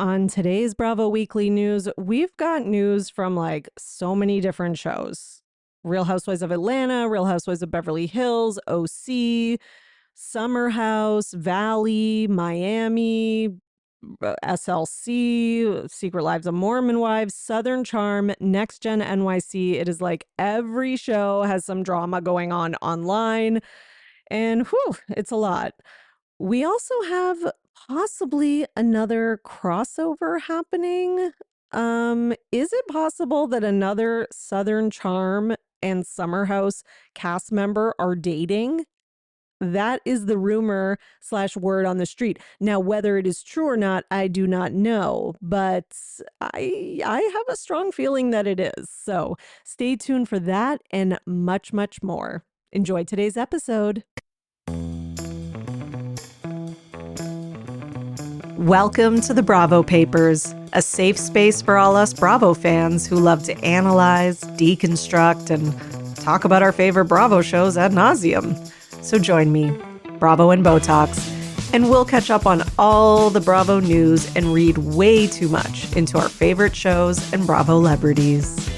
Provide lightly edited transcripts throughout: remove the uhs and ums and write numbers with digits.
On today's Bravo Weekly News, we've got news from like so many different shows. Real Housewives of Atlanta, Real Housewives of Beverly Hills, OC, Summer House, Valley, Miami, SLC, Secret Lives of Mormon Wives, Southern Charm, Next Gen NYC. It is like every show has some drama going on online, and whew, it's a lot. We also have possibly another crossover happening. Is it possible that another Southern Charm and Summer House cast member are dating? That is the rumor / word on the street. Now, whether it is true or not, I do not know, but I have a strong feeling that it is. So stay tuned for that and much, much more. Enjoy today's episode. Welcome to the Bravo Papers, a safe space for all us Bravo fans who love to analyze, deconstruct, and talk about our favorite Bravo shows ad nauseum. So join me, Bravo and Botox, and we'll catch up on all the Bravo news and read way too much into our favorite shows and Bravo celebrities.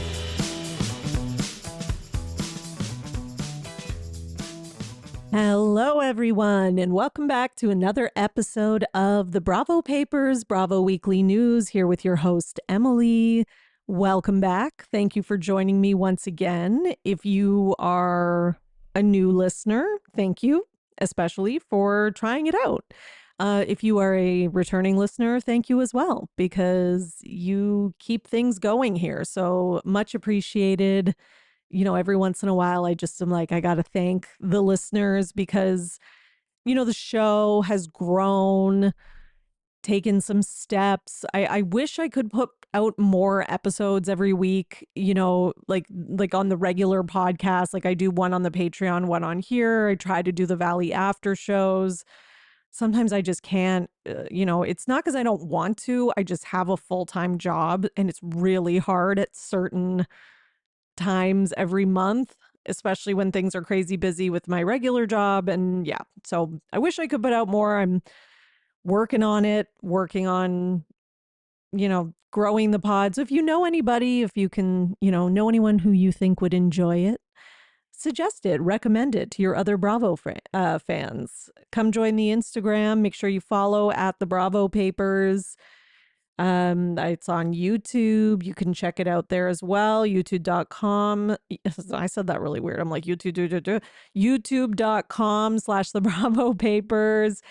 Hello, everyone, and welcome back to another episode of the Bravo Papers, Bravo Weekly News, here with your host, Emily. Welcome back. Thank you for joining me once again. If you are a new listener, thank you, especially for trying it out. If you are a returning listener, thank you as well, because you keep things going here. So much appreciated. You know, every once in a while, I just am like, I got to thank the listeners because, you know, the show has grown, taken some steps. I wish I could put out more episodes every week, you know, like on the regular podcast. Like I do one on the Patreon, one on here. I try to do the Valley after shows. Sometimes I just can't, you know, it's not because I don't want to. I just have a full-time job and it's really hard at certain times every month, especially when things are crazy busy with my regular job. And yeah, so I wish I could put out more. I'm working on it, working on, you know, growing the pod. So if you know anybody, if you can, you know anyone who you think would enjoy it, suggest it, recommend it to your other Bravo fans. Come join the Instagram. Make sure you follow at the Bravo Papers. It's on YouTube. You can check it out there as well. YouTube.com. I said that really weird. I'm like YouTube.com / the Bravo Papers.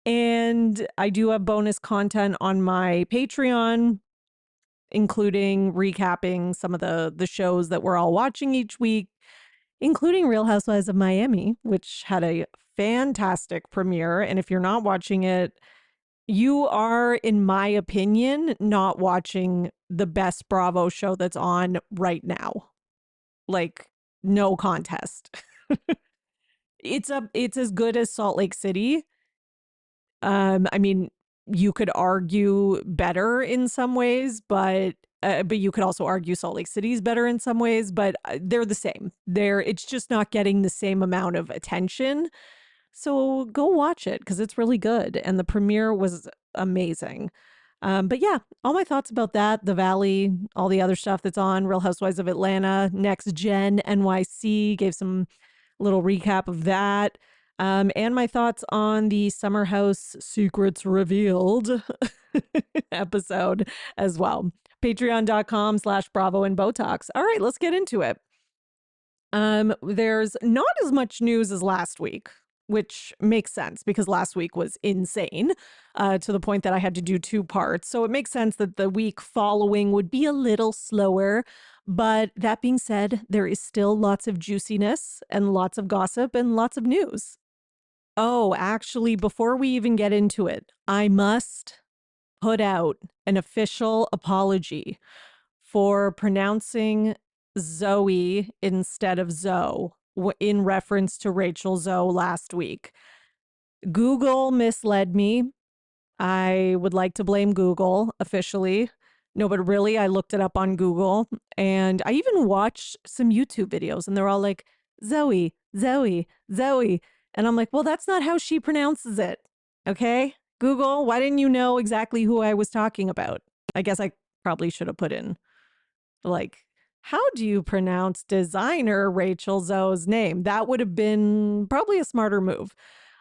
And I do have bonus content on my Patreon, including recapping some of the shows that we're all watching each week, including Real Housewives of Miami, which had a fantastic premiere. And if you're not watching it, you are, in my opinion, not watching the best Bravo show that's on right now. Like, no contest. It's as good as Salt Lake City. I mean, you could argue better in some ways, but you could also argue Salt Lake City's better in some ways, but they're the same. It's just not getting the same amount of attention. So go watch it because it's really good. And the premiere was amazing. But yeah, all my thoughts about that, the Valley, all the other stuff that's on Real Housewives of Atlanta, Next Gen NYC, gave some little recap of that. And my thoughts on the Summer House Secrets Revealed episode as well. Patreon.com / Bravo and Botox. All right, let's get into it. There's not as much news as last week, which makes sense because last week was insane to the point that I had to do 2 parts. So it makes sense that the week following would be a little slower. But that being said, there is still lots of juiciness and lots of gossip and lots of news. Oh, actually, before we even get into it, I must put out an official apology for pronouncing Zoe instead of Zoe in reference to Rachel Zoe last week. Google misled me. I would like to blame Google officially. No, but really, I looked it up on Google and I even watched some YouTube videos and they're all like, Zoe, Zoe, Zoe. And I'm like, well, that's not how she pronounces it. Okay. Google, why didn't you know exactly who I was talking about? I guess I probably should have put in, like, how do you pronounce designer Rachel Zoe's name? That would have been probably a smarter move.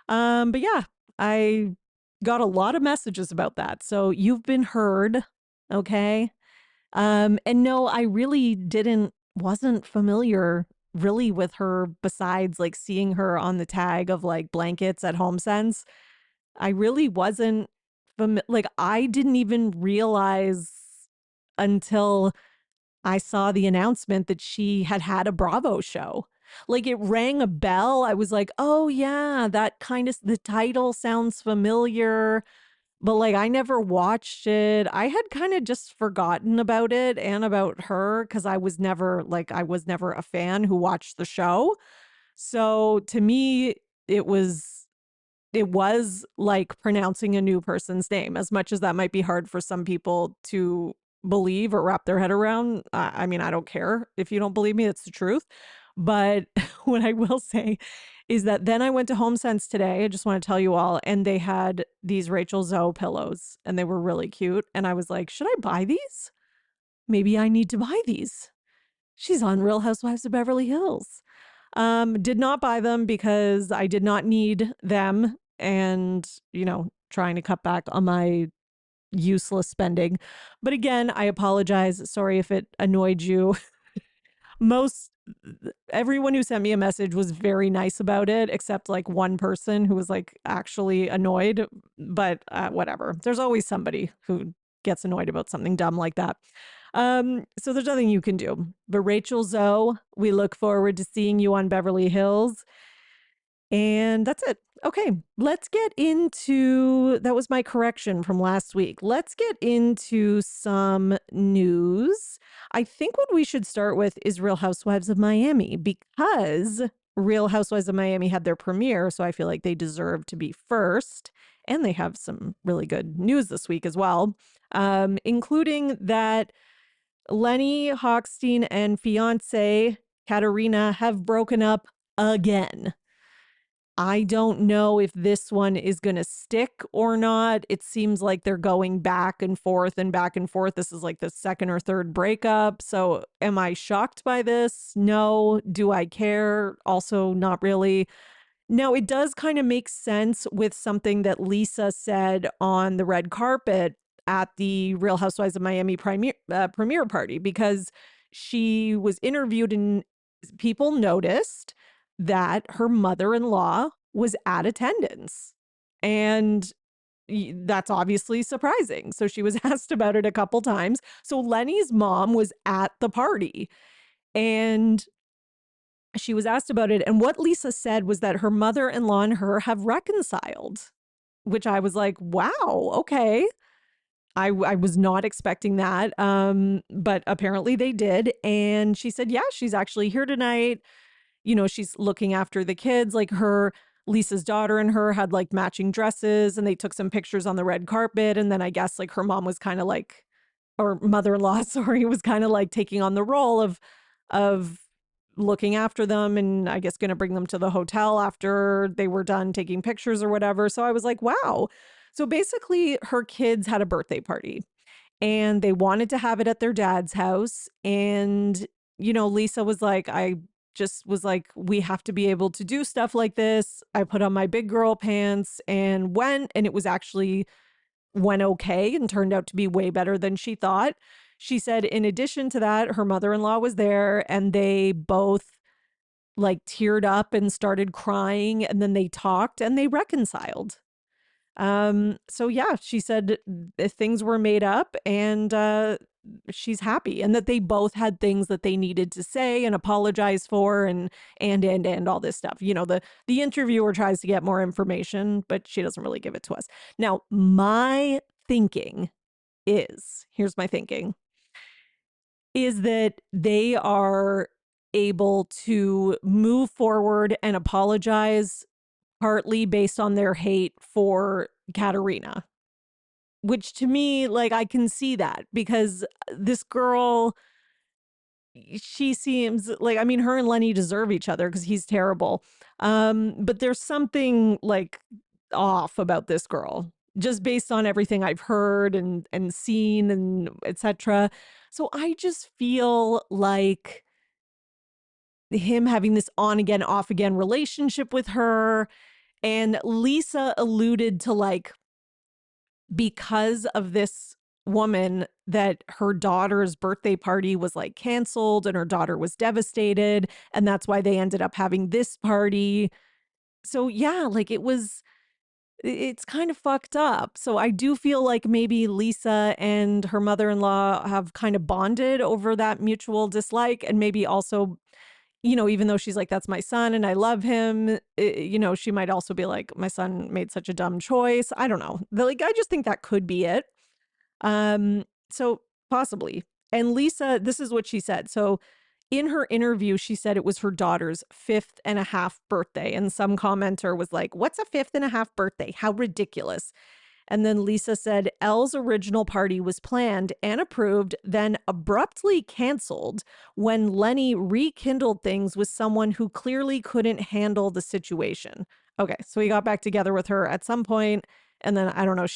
But yeah, I got a lot of messages about that. So you've been heard. Okay. And no, I really wasn't familiar really with her besides like seeing her on the tag of like blankets at Home Sense. I really wasn't like I didn't even realize until I saw the announcement that she had a Bravo show. Like it rang a bell. I was like, "Oh yeah, that kind of the title sounds familiar." But like I never watched it. I had kind of just forgotten about it and about her cuz I was never a fan who watched the show. So to me it was like pronouncing a new person's name, as much as that might be hard for some people to believe or wrap their head around. I mean, I don't care if you don't believe me, it's the truth. But what I will say is that then I went to HomeSense today. I just want to tell you all, and they had these Rachel Zoe pillows, and they were really cute. And I was like, should I buy these? Maybe I need to buy these. She's on Real Housewives of Beverly Hills. Did not buy them because I did not need them and, trying to cut back on my useless spending. But again, I apologize. Sorry if it annoyed you. Most everyone who sent me a message was very nice about it, except like one person who was like actually annoyed. But whatever. There's always somebody who gets annoyed about something dumb like that. So there's nothing you can do. But Rachel Zoe, we look forward to seeing you on Beverly Hills. And that's it. Okay, let's get into that was my correction from last week. Let's get into some news. I think what we should start with is Real Housewives of Miami because Real Housewives of Miami had their premiere, so I feel like they deserve to be first. And they have some really good news this week as well, including that Lenny Hochstein and fiance Katarina have broken up again. I don't know if this one is going to stick or not. It seems like they're going back and forth and back and forth. This is like the second or third breakup. So am I shocked by this? No. Do I care? Also, not really. No, it does kind of make sense with something that Lisa said on the red carpet at the Real Housewives of Miami premiere party, because she was interviewed and people noticed that her mother-in-law was at attendance. And that's obviously surprising. So she was asked about it a couple times. So Lenny's mom was at the party and she was asked about it. And what Lisa said was that her mother-in-law and her have reconciled, which I was like, wow, okay. I was not expecting that. But apparently they did. And she said, yeah, she's actually here tonight. She's looking after the kids. Like Lisa's daughter and her had like matching dresses and they took some pictures on the red carpet. And then I guess like her mom was kind of like, or mother-in-law, sorry, was kind of like taking on the role of looking after them and I guess going to bring them to the hotel after they were done taking pictures or whatever. So I was like, wow. So basically her kids had a birthday party and they wanted to have it at their dad's house. And, Lisa was like, I just was like, we have to be able to do stuff like this. I put on my big girl pants and went, and it was actually went okay and turned out to be way better than she thought. She said, in addition to that, her mother-in-law was there and they both like teared up and started crying and then they talked and they reconciled. So yeah, she said things were made up and she's happy and that they both had things that they needed to say and apologize for and all this stuff. The interviewer tries to get more information, but she doesn't really give it to us. Now, here's my thinking, is that they are able to move forward and apologize partly based on their hate for Katarina, which to me, like, I can see that because this girl, she seems like, I mean, her and Lenny deserve each other because he's terrible. But there's something like off about this girl. just based on everything I've heard and seen and etc. So I just feel like him having this on again, off again relationship with her. And Lisa alluded to like, because of this woman, that her daughter's birthday party was like canceled and her daughter was devastated. And that's why they ended up having this party. So yeah, like it's kind of fucked up. So I do feel like maybe Lisa and her mother-in-law have kind of bonded over that mutual dislike. And maybe also, even though she's like, that's my son and I love him, she might also be like, my son made such a dumb choice. I don't know. Like, I just think that could be it. So possibly. And Lisa, this is what she said. So in her interview, she said it was her daughter's 5th-and-a-half birthday. And some commenter was like, what's a 5th-and-a-half birthday? How ridiculous. And then Lisa said Elle's original party was planned and approved, then abruptly canceled when Lenny rekindled things with someone who clearly couldn't handle the situation. Okay, so he got back together with her at some point, and then I don't know,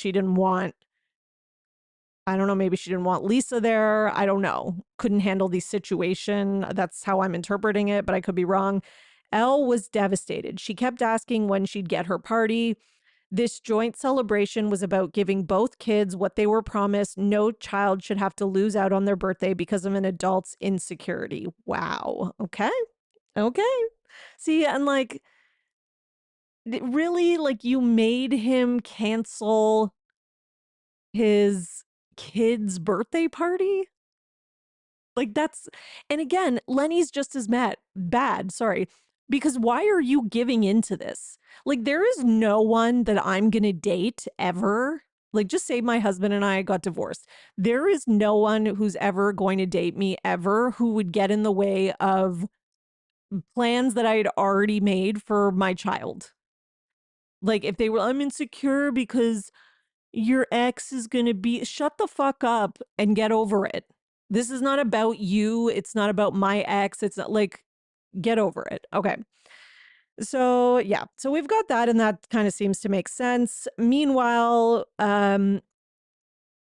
maybe she didn't want Lisa there. I don't know. Couldn't handle the situation. That's how I'm interpreting it, but I could be wrong. Elle was devastated. She kept asking when she'd get her party. This joint celebration was about giving both kids what they were promised. No child should have to lose out on their birthday because of an adult's insecurity. Wow. Okay. Okay. See, and like, really, like, you made him cancel his kid's birthday party? Like, and again, Lenny's just as bad, sorry, because why are you giving into this? Like, there is no one that I'm gonna date ever. Like, just say my husband and I got divorced. There is no one who's ever going to date me ever who would get in the way of plans that I had already made for my child. Like, if they were, I'm insecure because your ex is going to be, shut the fuck up and get over it. This is not about you. It's not about my ex. It's not like, get over it. Okay. So yeah, so we've got that, and that kind of seems to make sense. Meanwhile,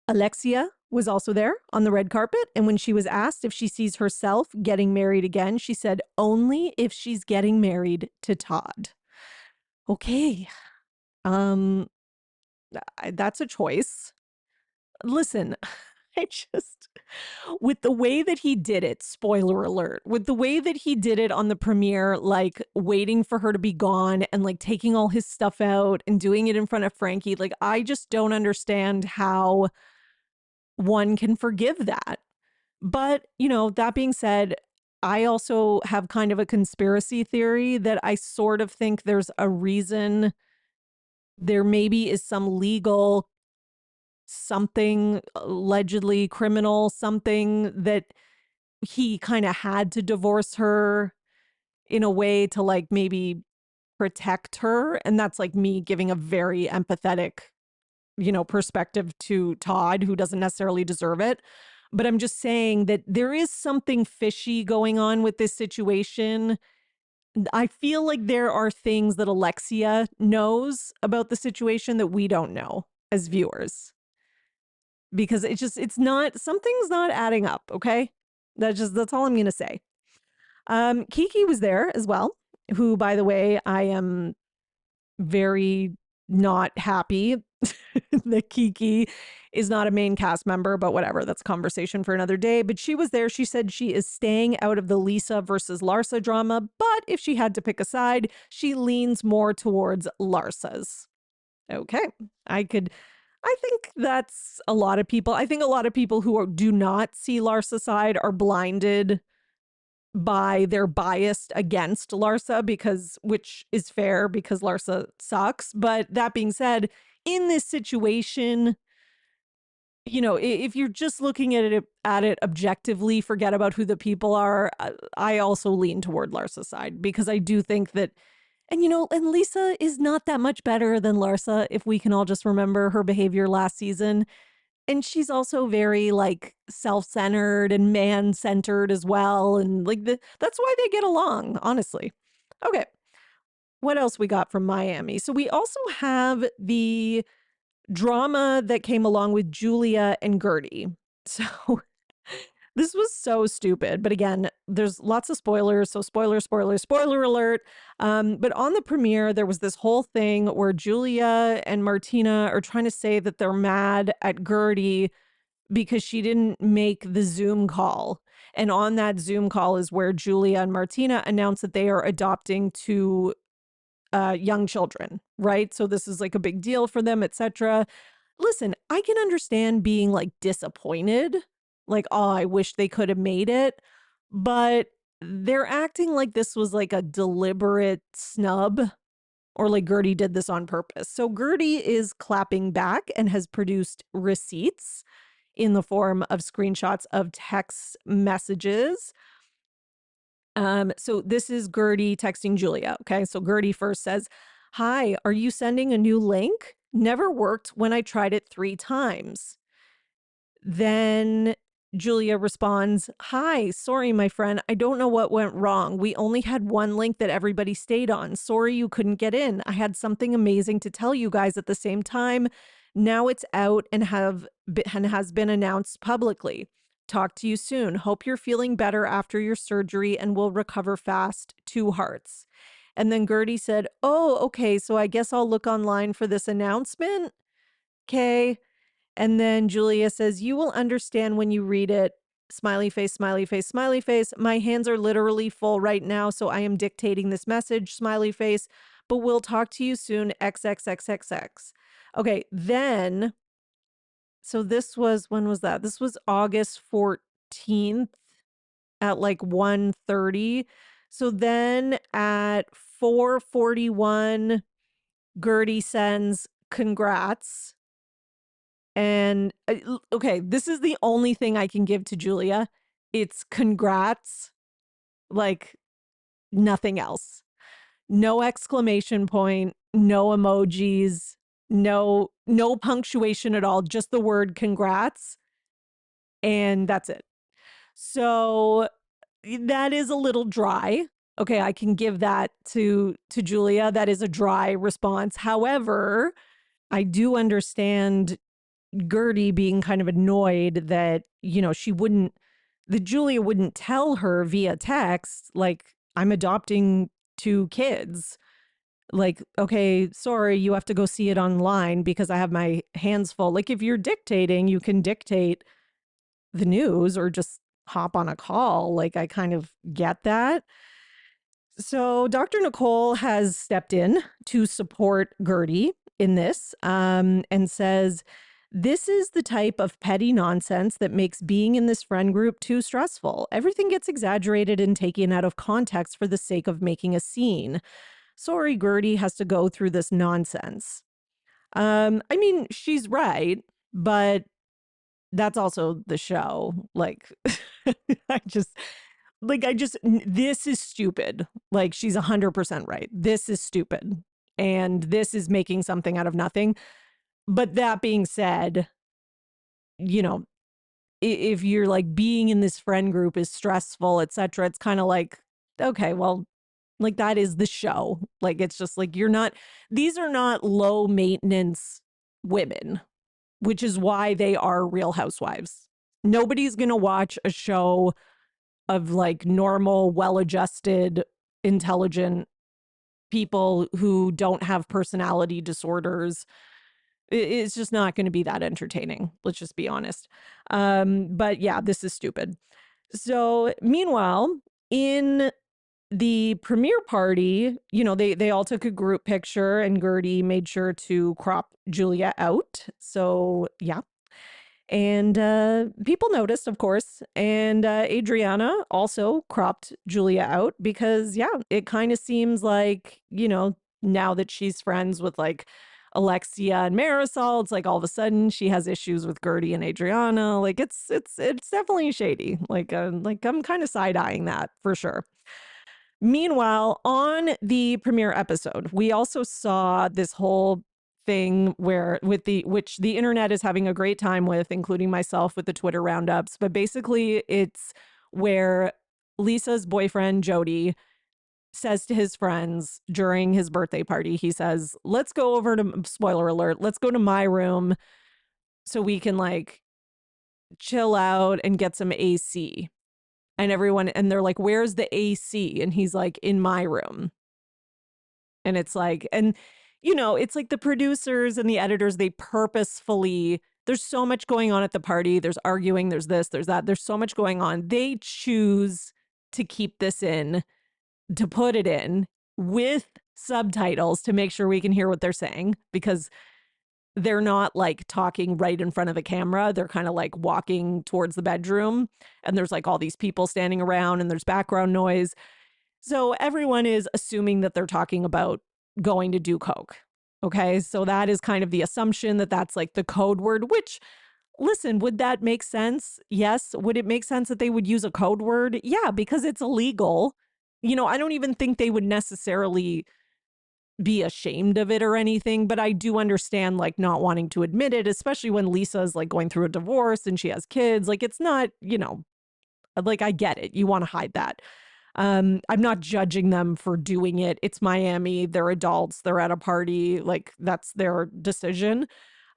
Alexia was also there on the red carpet. And when she was asked if she sees herself getting married again, she said, only if she's getting married to Todd. Okay. That's a choice. Listen, I just, with the way that he did it, spoiler alert, with the way that he did it on the premiere, like waiting for her to be gone and like taking all his stuff out and doing it in front of Frankie, like, I just don't understand how one can forgive that. But, that being said, I also have kind of a conspiracy theory that I sort of think there's a reason there maybe is some legal something, allegedly criminal, something that he kind of had to divorce her in a way to like maybe protect her. And that's like me giving a very empathetic, perspective to Todd, who doesn't necessarily deserve it. But I'm just saying that there is something fishy going on with this situation. I feel like there are things that Alexia knows about the situation that we don't know as viewers, because something's not adding up. Okay. That's all I'm going to say. Kiki was there as well, who, by the way, I am very not happy that Kiki is not a main cast member, but whatever, that's a conversation for another day. But she was there. She said she is staying out of the Lisa versus Larsa drama, but if she had to pick a side, she leans more towards Larsa's. Okay. I think that's a lot of people. I think a lot of people who do not see Larsa's side are blinded by their bias against Larsa, which is fair because Larsa sucks. But that being said, in this situation, if you're just looking at it objectively, forget about who the people are. I also lean toward Larsa's side because I do think that, and Lisa is not that much better than Larsa, if we can all just remember her behavior last season. And she's also very like self-centered and man-centered as well. And like that's why they get along, honestly. Okay. What else we got from Miami? So we also have the drama that came along with Julia and Gertie. So this was so stupid. But again, there's lots of spoilers. So spoiler alert. But on the premiere, there was this whole thing where Julia and Martina are trying to say that they're mad at Gertie because she didn't make the Zoom call. And on that Zoom call is where Julia and Martina announced that they are adopting two young children, right? So this is like a big deal for them, etc. Listen, I can understand being like disappointed, like, oh, I wish they could have made it, but they're acting like this was like a deliberate snub or like Gertie did this on purpose. So Gertie is clapping back and has produced receipts in the form of screenshots of text messages. So this is Gertie texting Julia. Okay. So Gertie first says, "Hi, are you sending a new link? Never worked when I tried it 3 times." Then Julia responds, "Hi, sorry, my friend. I don't know what went wrong. We only had one link that everybody stayed on. Sorry you couldn't get in. I had something amazing to tell you guys at the same time. Now it's out and has been announced publicly. Talk to you soon. Hope you're feeling better after your surgery and will recover fast. 2 hearts." And then Gertie said, "Oh, okay, so I guess I'll look online for this announcement." Okay. And then Julia says, "You will understand when you read it." Smiley face, smiley face, smiley face. "My hands are literally full right now, so I am dictating this message, smiley face. But we'll talk to you soon, XXXXX. Okay, then, so this was, when was that? This was August 14th at like 1:30. So then at 4:41, Gertie sends congrats. And okay, this is the only thing I can give to Julia. It's congrats, like nothing else. No exclamation point, no emojis, no punctuation at all, just the word congrats, and that's it. So that is a little dry. Okay, I can give that to Julia. That is a dry response. However, I do understand Gertie being kind of annoyed that, that Julia wouldn't tell her via text, like, "I'm adopting 2 kids. Like, okay, sorry, you have to go see it online because I have my hands full." Like, if you're dictating, you can dictate the news or just hop on a call. Like, I kind of get that. So Dr. Nicole has stepped in to support Gertie in this, and says, "This is the type of petty nonsense that makes being in this friend group too stressful. Everything gets exaggerated and taken out of context for the sake of making a scene. Sorry, Gertie has to go through this nonsense." I mean, she's right, but that's also the show. Like, this is stupid. Like, she's 100% right. This is stupid. And this is making something out of nothing. But that being said, if you're like, being in this friend group is stressful, etc., it's kind of like, okay, well, like, that is the show. Like, it's just like, these are not low maintenance women, which is why they are Real Housewives. Nobody's going to watch a show of like normal, well-adjusted, intelligent people who don't have personality disorders. It's just not going to be that entertaining. Let's just be honest. But yeah, this is stupid. So meanwhile, in the premiere party, they all took a group picture and Gertie made sure to crop Julia out. So yeah. And people noticed, of course. And Adriana also cropped Julia out because, yeah, it kind of seems like, now that she's friends with like Alexia and Marisol, it's like all of a sudden she has issues with Gertie and Adriana. Like, it's definitely shady. Like I'm kind of side-eyeing that for sure. Meanwhile, on the premiere episode, we also saw this whole thing which the internet is having a great time with, including myself, with the Twitter roundups. But basically, it's where Lisa's boyfriend, Jody, says to his friends during his birthday party, he says, let's go over to, spoiler alert, let's go to my room so we can like chill out and get some AC. And everyone, and they're like, where's the AC? And he's like, in my room. And it's like, and you know, it's like the producers and the editors, they purposefully, there's so much going on at the party. There's arguing, there's this, there's that. There's so much going on. They choose to keep this in, to put it in with subtitles to make sure we can hear what they're saying, because they're not like talking right in front of the camera. They're kind of like walking towards the bedroom, and there's like all these people standing around and there's background noise. So everyone is assuming that they're talking about going to do coke. Okay. So that is kind of the assumption that that's like the code word, which, listen, would that make sense? Yes. Would it make sense that they would use a code word? Yeah, because it's illegal. You know, I don't even think they would necessarily be ashamed of it or anything, but I do understand like not wanting to admit it, especially when Lisa is like going through a divorce and she has kids. Like, it's not, you know, like, I get it. You want to hide that. I'm not judging them for doing it. It's Miami. They're adults. They're at a party. Like, that's their decision.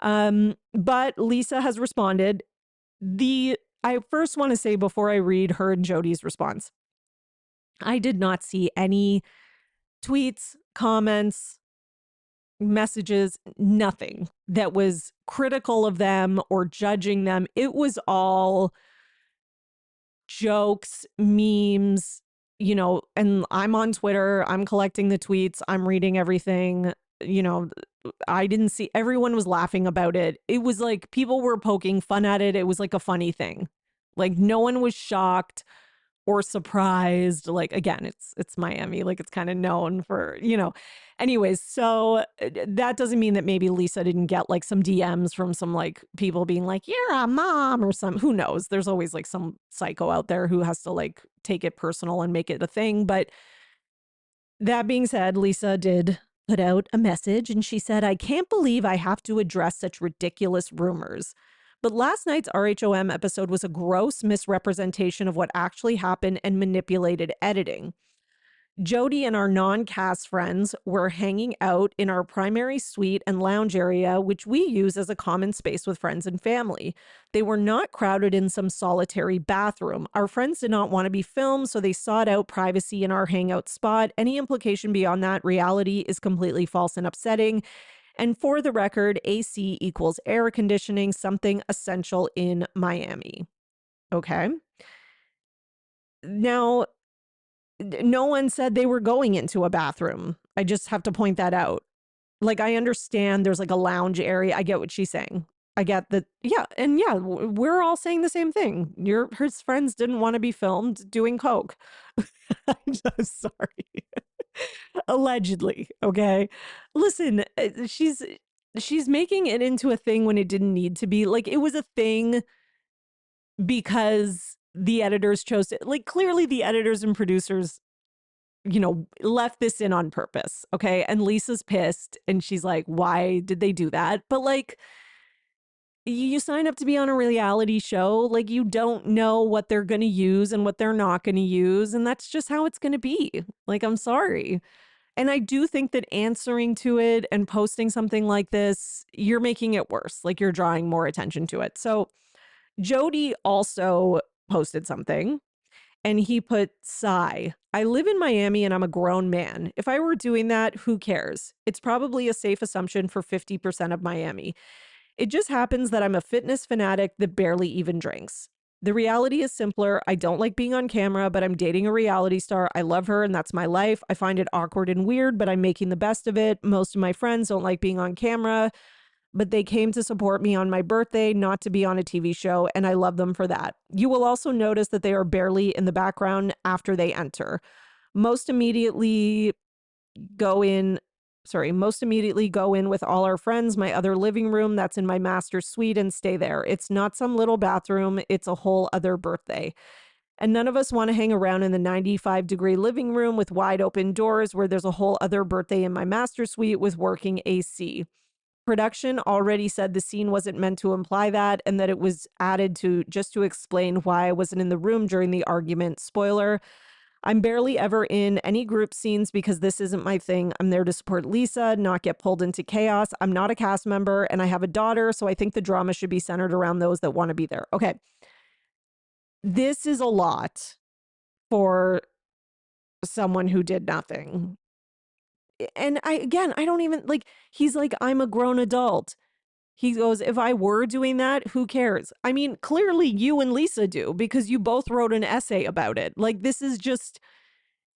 But Lisa has responded. I first want to say, before I read her and Jody's response, I did not see any tweets, comments, messages, nothing that was critical of them or judging them. It was all jokes, memes, you know, and I'm on Twitter, I'm collecting the tweets, I'm reading everything, you know, I didn't see, everyone was laughing about it. It was like people were poking fun at it. It was like a funny thing. Like, no one was shocked or surprised. Like, again, it's Miami, like it's kind of known for, you know. Anyways, so that doesn't mean that maybe Lisa didn't get like some DMs from some like people being like, you're a mom, or some, who knows, there's always like some psycho out there who has to like take it personal and make it a thing. But that being said, Lisa did put out a message and she said, I can't believe I have to address such ridiculous rumors. But last night's RHOM episode was a gross misrepresentation of what actually happened and manipulated editing. Jody and our non-cast friends were hanging out in our primary suite and lounge area, which we use as a common space with friends and family. They were not crowded in some solitary bathroom. Our friends did not want to be filmed, so they sought out privacy in our hangout spot. Any implication beyond that reality is completely false and upsetting. And for the record, AC equals air conditioning, something essential in Miami. Okay. Now, no one said they were going into a bathroom. I just have to point that out. Like, I understand there's like a lounge area. I get what she's saying. I get that. Yeah. And yeah, we're all saying the same thing. Her friends didn't want to be filmed doing coke. I'm so sorry. Allegedly. Okay. Listen, she's making it into a thing when it didn't need to be. Like, it was a thing because the editors chose to, like, clearly the editors and producers, you know, left this in on purpose. Okay. And Lisa's pissed and she's like, why did they do that? But like, you sign up to be on a reality show, like, you don't know what they're going to use and what they're not going to use. And that's just how it's going to be. Like, I'm sorry. And I do think that answering to it and posting something like this, you're making it worse. Like, you're drawing more attention to it. So Jody also posted something and he put, sigh, I live in Miami and I'm a grown man. If I were doing that, who cares? It's probably a safe assumption for 50% of Miami. It just happens that I'm a fitness fanatic that barely even drinks. The reality is simpler. I don't like being on camera, but I'm dating a reality star. I love her and that's my life. I find it awkward and weird, but I'm making the best of it. Most of my friends don't like being on camera, but they came to support me on my birthday, not to be on a TV show, and I love them for that. You will also notice that they are barely in the background after they enter. Most immediately go in with all our friends, my other living room that's in my master's suite, and stay there. It's not some little bathroom, it's a whole other birthday. And none of us want to hang around in the 95-degree living room with wide open doors where there's a whole other birthday in my master's suite with working AC. Production already said the scene wasn't meant to imply that and that it was added to just to explain why I wasn't in the room during the argument. Spoiler, I'm barely ever in any group scenes because this isn't my thing. I'm there to support Lisa, not get pulled into chaos. I'm not a cast member and I have a daughter, so I think the drama should be centered around those that want to be there. Okay. This is a lot for someone who did nothing. And I don't even like, he's like, I'm a grown adult. He goes, if I were doing that, who cares? I mean, clearly you and Lisa do because you both wrote an essay about it. Like, this is just,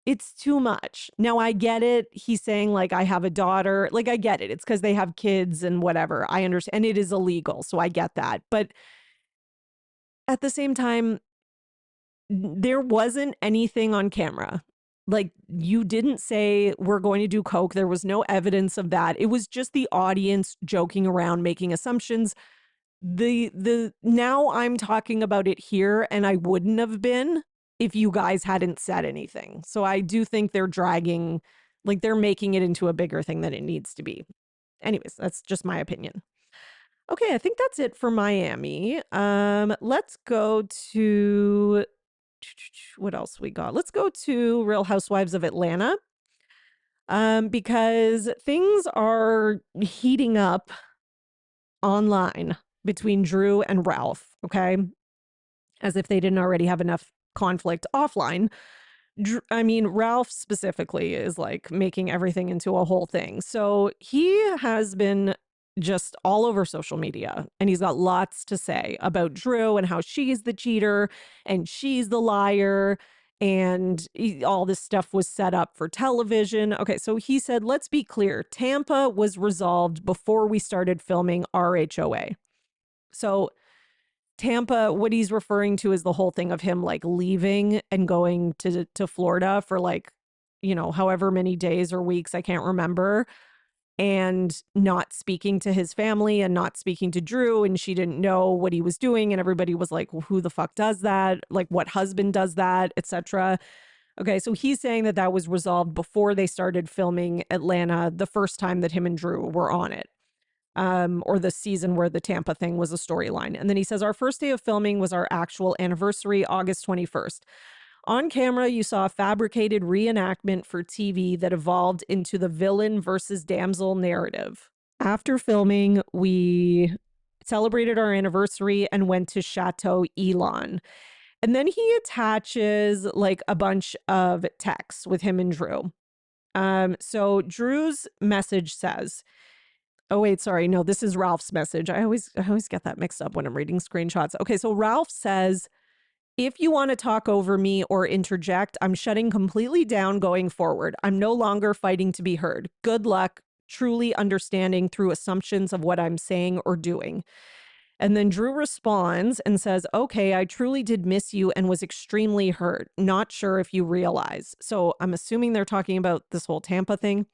it's too much. Now, I get it. He's saying, like, I have a daughter. Like, I get it. It's because they have kids and whatever. I understand. And it is illegal. So I get that. But at the same time, there wasn't anything on camera. Like, you didn't say we're going to do coke. There was no evidence of that. It was just the audience joking around, making assumptions. The now I'm talking about it here, and I wouldn't have been if you guys hadn't said anything. So I do think they're dragging, like they're making it into a bigger thing than it needs to be. Anyways, that's just my opinion. Okay, I think that's it for Miami. Let's go to what else we got? Let's go to Real Housewives of Atlanta. Because things are heating up online between Drew and Ralph, okay? As if they didn't already have enough conflict offline. I mean, Ralph specifically is like making everything into a whole thing. So he has been just all over social media and he's got lots to say about Drew and how she's the cheater and she's the liar and all this stuff was set up for television. Okay, so he said, let's be clear. Tampa was resolved before we started filming RHOA. So Tampa, what he's referring to is the whole thing of him like leaving and going to Florida for like, you know, however many days or weeks, I can't remember, and not speaking to his family and not speaking to Drew. And she didn't know what he was doing. And everybody was like, well, who the fuck does that? Like, what husband does that, etc. Okay, so he's saying that that was resolved before they started filming Atlanta the first time that him and Drew were on it. Or the season where the Tampa thing was a storyline. And then he says, our first day of filming was our actual anniversary, August 21st. On camera, you saw a fabricated reenactment for TV that evolved into the villain versus damsel narrative. After filming, we celebrated our anniversary and went to Chateau Elon. And then he attaches like a bunch of texts with him and Drew. So Drew's message says, oh, wait, sorry. No, this is Ralph's message. I always get that mixed up when I'm reading screenshots. Okay, so Ralph says, if you want to talk over me or interject, I'm shutting completely down going forward. I'm no longer fighting to be heard. Good luck truly understanding through assumptions of what I'm saying or doing. And then Drew responds and says, okay, I truly did miss you and was extremely hurt. Not sure if you realize. So I'm assuming they're talking about this whole Tampa thing.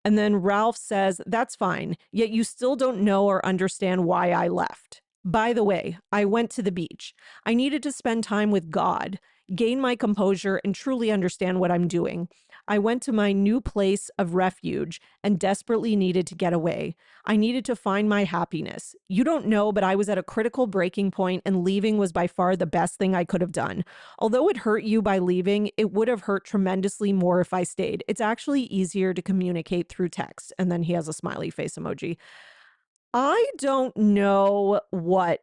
And then Ralph says, that's fine, yet you still don't know or understand why I left. By the way, I went to the beach. I needed to spend time with God, gain my composure, and truly understand what I'm doing. I went to my new place of refuge and desperately needed to get away. I needed to find my happiness. You don't know, but I was at a critical breaking point and leaving was by far the best thing I could have done. Although it hurt you by leaving, it would have hurt tremendously more if I stayed. It's actually easier to communicate through text. And then he has a smiley face emoji. I don't know what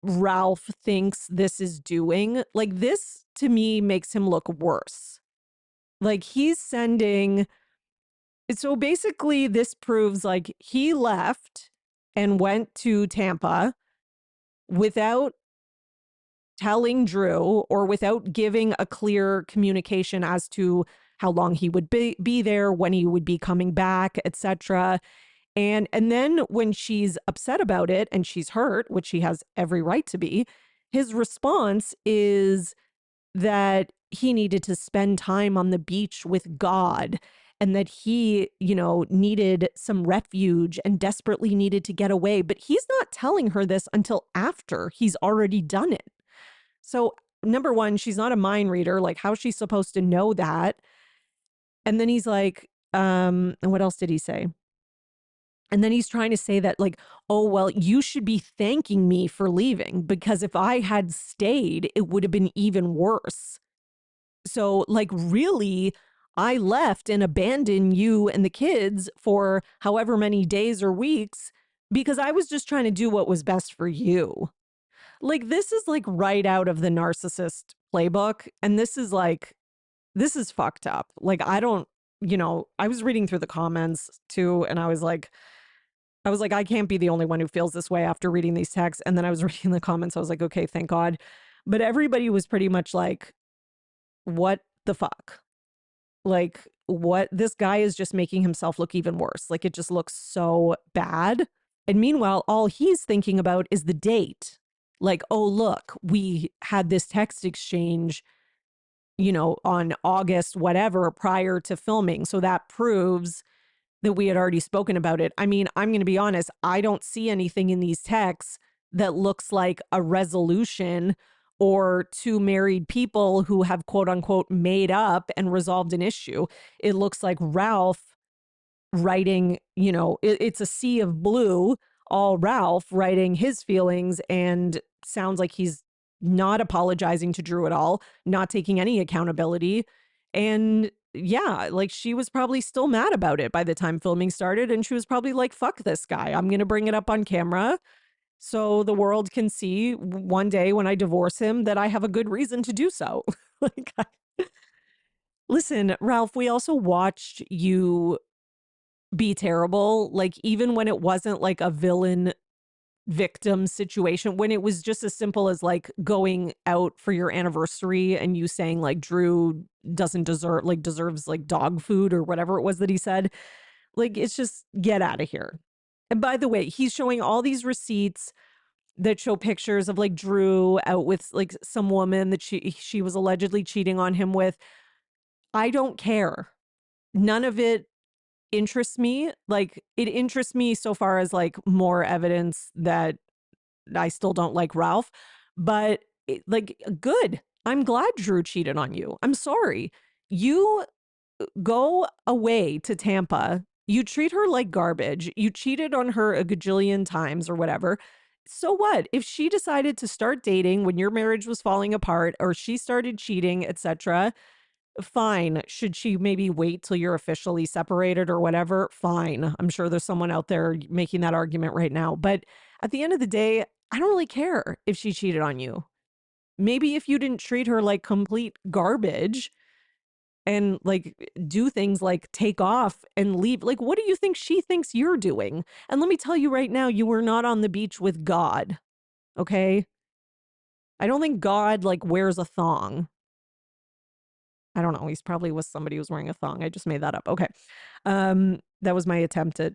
Ralph thinks this is doing. Like, this to me makes him look worse. Like, he's sending. So basically, this proves like he left and went to Tampa without telling Drew or without giving a clear communication as to how long he would be there, when he would be coming back, etc. And then when she's upset about it and she's hurt, which she has every right to be, his response is that he needed to spend time on the beach with God and that he, you know, needed some refuge and desperately needed to get away. But he's not telling her this until after he's already done it. So number one, she's not a mind reader. Like, how's she supposed to know that? And then he's like, and what else did he say? And then he's trying to say that like, oh, well, you should be thanking me for leaving because if I had stayed, it would have been even worse. So, like, really, I left and abandoned you and the kids for however many days or weeks because I was just trying to do what was best for you. Like, this is like right out of the narcissist playbook. And this is fucked up. Like, I don't, I was reading through the comments too, and I was like, I can't be the only one who feels this way after reading these texts. And then I was reading the comments. I was like, okay, thank God. But everybody was pretty much like, what the fuck? Like, what? This guy is just making himself look even worse. Like, it just looks so bad. And meanwhile, all he's thinking about is the date. Like, oh, look, we had this text exchange, on August, whatever, prior to filming. So that proves that we had already spoken about it. I mean, I'm going to be honest, I don't see anything in these texts that looks like a resolution or two married people who have quote unquote made up and resolved an issue. It looks like Ralph writing, it's a sea of blue, all Ralph writing his feelings, and sounds like he's not apologizing to Drew at all, not taking any accountability. And yeah, like she was probably still mad about it by the time filming started. And she was probably like, fuck this guy. I'm going to bring it up on camera so the world can see one day when I divorce him that I have a good reason to do so. like, listen, Ralph, we also watched you be terrible. Like, even when it wasn't like a villain victim situation, when it was just as simple as like going out for your anniversary and you saying like Drew doesn't deserve, like deserves like dog food or whatever it was that he said. Like, it's just get out of here. And by the way, he's showing all these receipts that show pictures of like Drew out with like some woman that she was allegedly cheating on him with. I don't care. None of it interests me. Like, it interests me so far as like more evidence that I still don't like Ralph, but like, good. I'm glad Drew cheated on you. I'm sorry. You go away to Tampa. You treat her like garbage. You cheated on her a gajillion times or whatever. So what? If she decided to start dating when your marriage was falling apart, or she started cheating, etc., fine. Should she maybe wait till you're officially separated or whatever? Fine. I'm sure there's someone out there making that argument right now. But at the end of the day, I don't really care if she cheated on you. Maybe if you didn't treat her like complete garbage and like do things like take off and leave. Like, what do you think she thinks you're doing? And let me tell you right now, you were not on the beach with God. Okay. I don't think God like wears a thong. I don't know. He's probably with somebody who's wearing a thong. I just made that up. Okay. That was my attempt at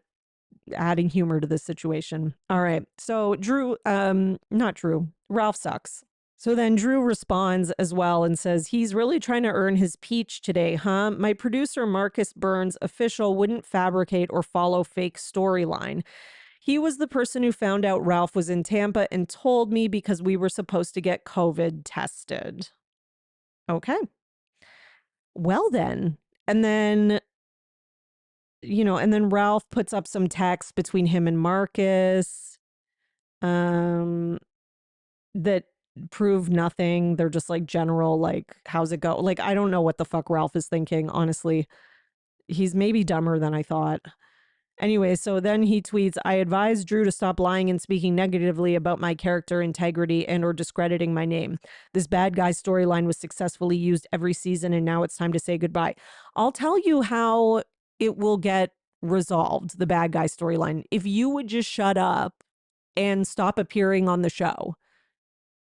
adding humor to this situation. All right. So Drew, not Drew, Ralph sucks. So then Drew responds as well and says, he's really trying to earn his peach today, huh? My producer, Marcus Burns, official, wouldn't fabricate or follow fake storyline. He was the person who found out Ralph was in Tampa and told me because we were supposed to get COVID tested. Okay. Well then. And then, and then Ralph puts up some text between him and Marcus that prove nothing. They're just like general, like, how's it go? Like, I don't know what the fuck Ralph is thinking, honestly. He's maybe dumber than I thought. Anyway, so then he tweets, I advise Drew to stop lying and speaking negatively about my character integrity and or discrediting my name. This bad guy storyline was successfully used every season, and now it's time to say goodbye. I'll tell you how it will get resolved, the bad guy storyline, if you would just shut up and stop appearing on the show.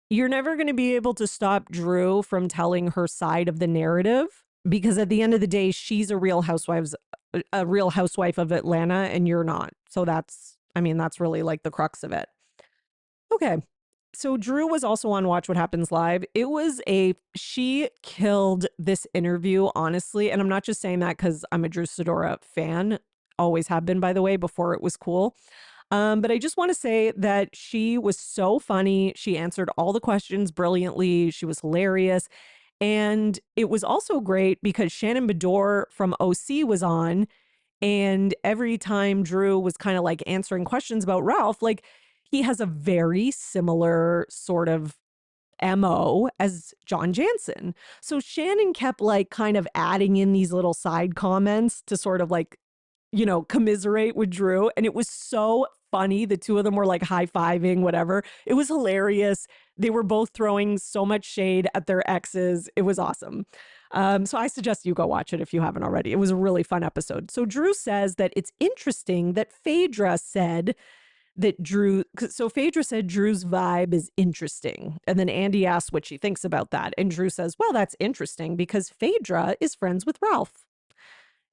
You're never going to be able to stop Drew from telling her side of the narrative, because at the end of the day, she's a real housewife of Atlanta and you're not. So that's really like the crux of it. Okay. So Drew was also on Watch What Happens Live. She killed this interview, honestly. And I'm not just saying that because I'm a Drew Sidora fan. Always have been, by the way, before it was cool. But I just want to say that she was so funny. She answered all the questions brilliantly. She was hilarious. And it was also great because Shannon Bedore from OC was on. And every time Drew was kind of like answering questions about Ralph, like, he has a very similar sort of MO as John Jansen. So Shannon kept like kind of adding in these little side comments to sort of like, commiserate with Drew. And it was so funny. The two of them were like high-fiving, whatever. It was hilarious. They were both throwing so much shade at their exes. It was awesome. So I suggest you go watch it if you haven't already. It was a really fun episode. So Drew says that it's interesting that Phaedra said Phaedra said Drew's vibe is interesting. And then Andy asks what she thinks about that. And Drew says, well, that's interesting because Phaedra is friends with Ralph.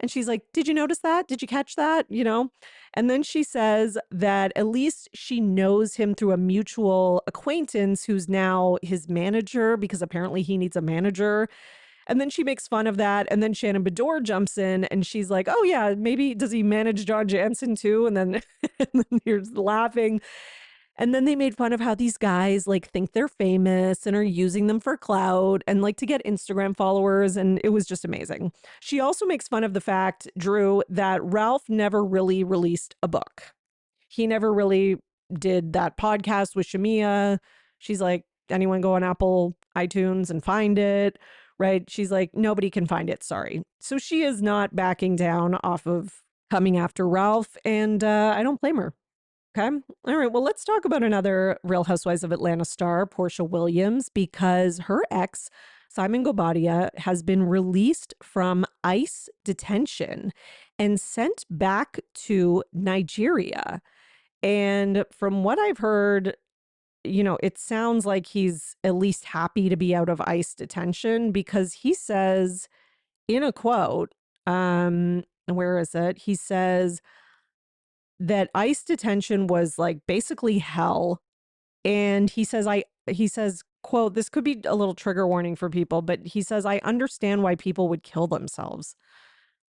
And she's like, did you notice that? Did you catch that? And then she says that at least she knows him through a mutual acquaintance who's now his manager because apparently he needs a manager. And then she makes fun of that. And then Shannon Bedore jumps in and she's like, oh, yeah, maybe does he manage John Jansen too? And then, and then here's laughing. And then they made fun of how these guys like think they're famous and are using them for clout and like to get Instagram followers. And it was just amazing. She also makes fun of the fact, Drew, that Ralph never really released a book. He never really did that podcast with Shamia. She's like, anyone go on Apple iTunes and find it? Right? She's like, nobody can find it. Sorry. So she is not backing down off of coming after Ralph. And I don't blame her. Okay. All right. Well, let's talk about another Real Housewives of Atlanta star, Portia Williams, because her ex, Simon Gobadia, has been released from ICE detention and sent back to Nigeria. And from what I've heard, it sounds like he's at least happy to be out of ICE detention because he says in a quote, where is it? He says that ICE detention was like basically hell. And he says, quote, this could be a little trigger warning for people, but he says, I understand why people would kill themselves.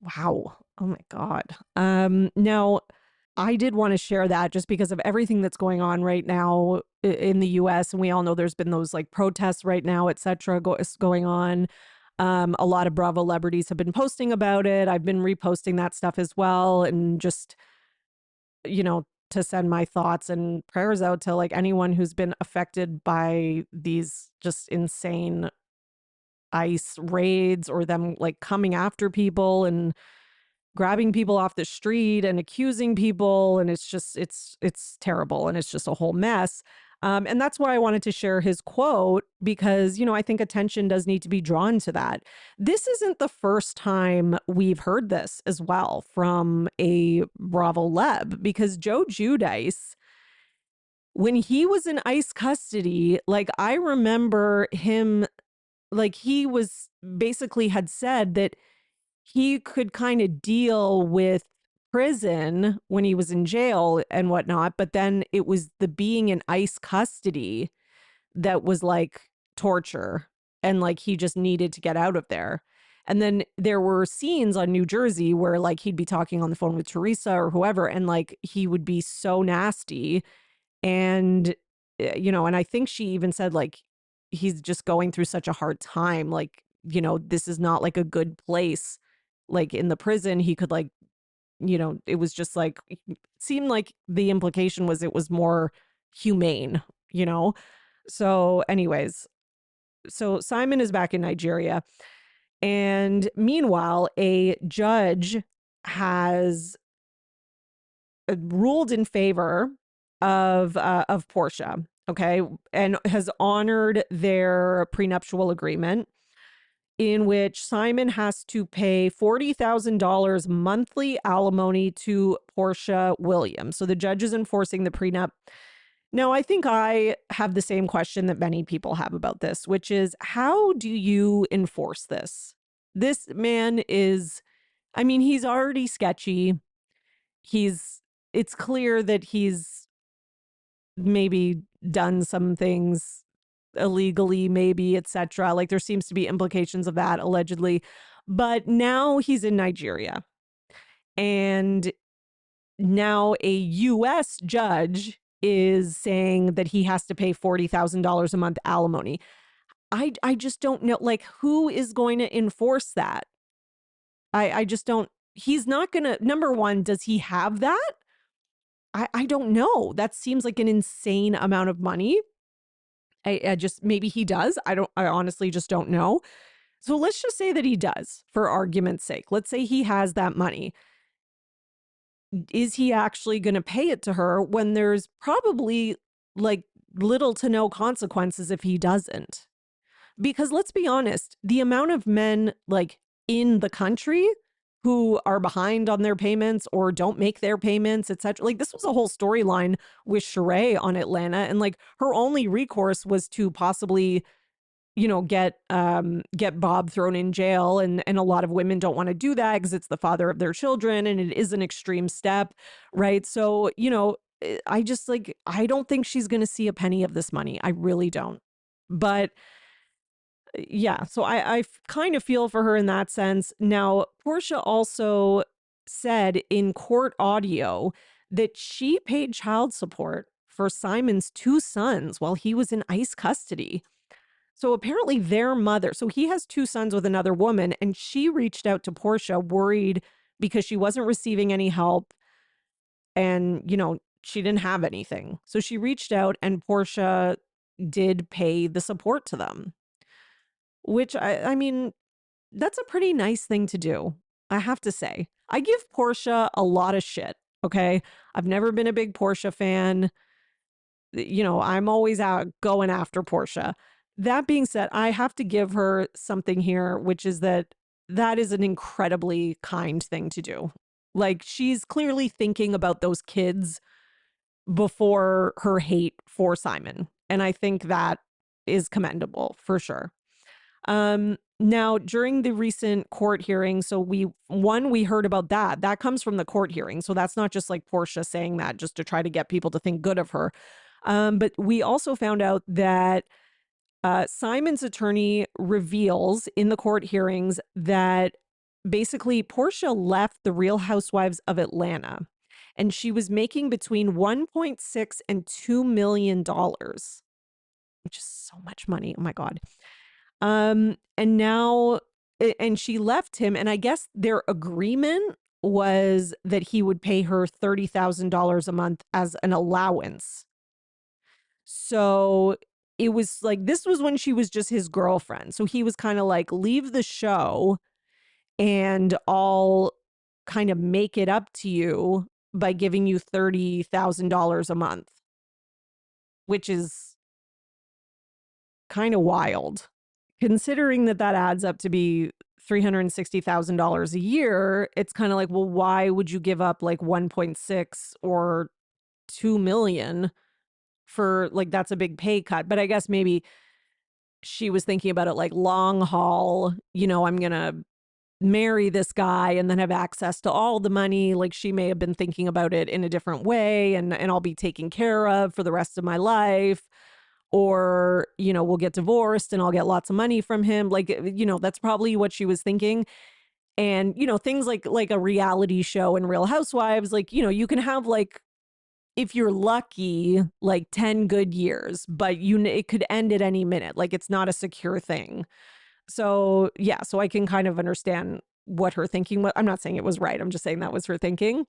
Wow. Oh my God. Now, I did want to share that just because of everything that's going on right now in the US. And we all know there's been those like protests right now, et cetera, going on. A lot of Bravo celebrities have been posting about it. I've been reposting that stuff as well. And just, to send my thoughts and prayers out to like anyone who's been affected by these just insane ICE raids or them like coming after people and grabbing people off the street and accusing people. And it's just, it's terrible. And it's just a whole mess. And that's why I wanted to share his quote because, I think attention does need to be drawn to that. This isn't the first time we've heard this as well from a Bravo leb because Joe Giudice, when he was in ICE custody, like I remember him, like he was basically had said that he could kind of deal with prison when he was in jail and whatnot. But then it was the being in ICE custody that was like torture. And like he just needed to get out of there. And then there were scenes on New Jersey where like he'd be talking on the phone with Teresa or whoever. And like he would be so nasty. And, and I think she even said like he's just going through such a hard time. Like, this is not like a good place. Like in the prison, he could like, it was just like, it seemed like the implication was it was more humane, So anyways, so Simon is back in Nigeria. And meanwhile, a judge has ruled in favor of Portia, okay, and has honored their prenuptial agreement in which Simon has to pay $40,000 monthly alimony to Portia Williams. So the judge is enforcing the prenup. Now, I think I have the same question that many people have about this, which is how do you enforce this? This man is, he's already sketchy. It's clear that he's maybe done some things illegally, maybe, etc. Like there seems to be implications of that allegedly, but now he's in Nigeria and now a US judge is saying that he has to pay $40,000 a month alimony. I just don't know, like, who is going to enforce that? I just don't, he's not gonna, number one, does he have that? I don't know. That seems like an insane amount of money. I just, maybe he does. I honestly just don't know. So let's just say that he does, for argument's sake. Let's say he has that money. Is he actually going to pay it to her when there's probably like little to no consequences if he doesn't? Because let's be honest, the amount of men like in the country who are behind on their payments or don't make their payments, etc. Like this was a whole storyline with Sheree on Atlanta, and like her only recourse was to possibly, you know, get Bob thrown in jail, and a lot of women don't want to do that because it's the father of their children and it is an extreme step, right? So, you know, I just like, I don't think she's going to see a penny of this money. I really don't. But yeah, so I kind of feel for her in that sense. Now, Portia also said in court audio that she paid child support for Simon's two sons while he was in ICE custody. So apparently their mother, so he has two sons with another woman, and she reached out to Portia worried because she wasn't receiving any help and, you know, she didn't have anything. So she reached out and Portia did pay the support to them, which I mean, that's a pretty nice thing to do, I have to say. I give Portia a lot of shit, okay? I've never been a big Portia fan. You know, I'm always out going after Portia. That being said, I have to give her something here, which is that is an incredibly kind thing to do. Like, she's clearly thinking about those kids before her hate for Simon. And I think that is commendable for sure. Now, during the recent court hearing, so we heard about that. That comes from the court hearing. So that's not just like Portia saying that just to try to get people to think good of her. But we also found out that Simon's attorney reveals in the court hearings that basically Portia left the Real Housewives of Atlanta and she was making between $1.6 and $2 million, which is so much money. Oh my God. And now, and she left him, and I guess their agreement was that he would pay her $30,000 a month as an allowance. So it was like, this was when she was just his girlfriend. So he was kind of like, leave the show and I'll kind of make it up to you by giving you $30,000 a month, which is kind of wild. Considering that adds up to be $360,000 a year, it's kind of like, well, why would you give up like 1.6 or 2 million for like, that's a big pay cut. But I guess maybe she was thinking about it like long haul, you know, I'm going to marry this guy and then have access to all the money. Like she may have been thinking about it in a different way, and I'll be taken care of for the rest of my life. Or, you know, we'll get divorced and I'll get lots of money from him. Like, you know, that's probably what she was thinking. And, you know, things like a reality show and Real Housewives, like, you know, you can have like, if you're lucky, like 10 good years, but it could end at any minute. Like it's not a secure thing. So yeah, so I can kind of understand what her thinking was. I'm not saying it was right. I'm just saying that was her thinking.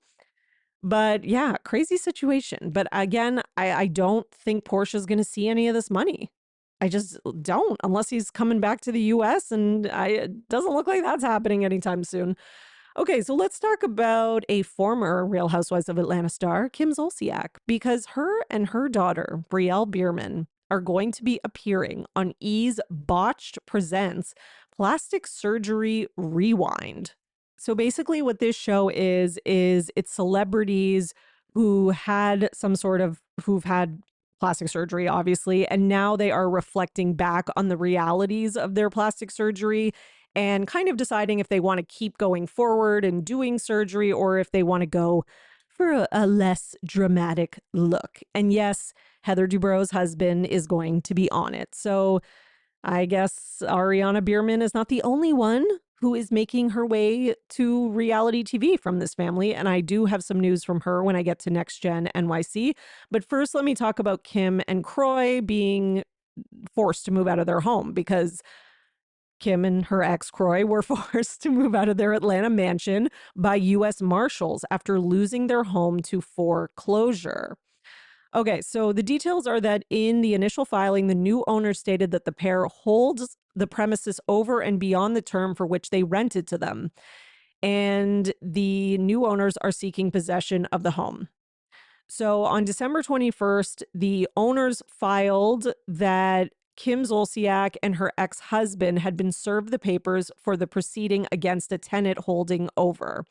But yeah, crazy situation. But again, I don't think Portia's going to see any of this money. I just don't, unless he's coming back to the US, and it doesn't look like that's happening anytime soon. Okay, so let's talk about a former Real Housewives of Atlanta star, Kim Zolciak, because her and her daughter, Brielle Bierman, are going to be appearing on E's Botched Presents Plastic Surgery Rewind. So basically what this show is it's celebrities who've had plastic surgery, obviously, and now they are reflecting back on the realities of their plastic surgery and kind of deciding if they want to keep going forward and doing surgery or if they want to go for a less dramatic look. And yes, Heather Dubrow's husband is going to be on it. So I guess Ariana Bierman is not the only one who is making her way to reality TV from this family. And I do have some news from her when I get to Next Gen NYC. But first, let me talk about Kim and Croy being forced to move out of their home, because Kim and her ex Croy were forced to move out of their Atlanta mansion by U.S. Marshals after losing their home to foreclosure. Okay, so the details are that in the initial filing, the new owner stated that the pair holds the premises over and beyond the term for which they rented to them. And the new owners are seeking possession of the home. So on December 21st, the owners filed that Kim Zolciak and her ex-husband had been served the papers for the proceeding against a tenant holding over.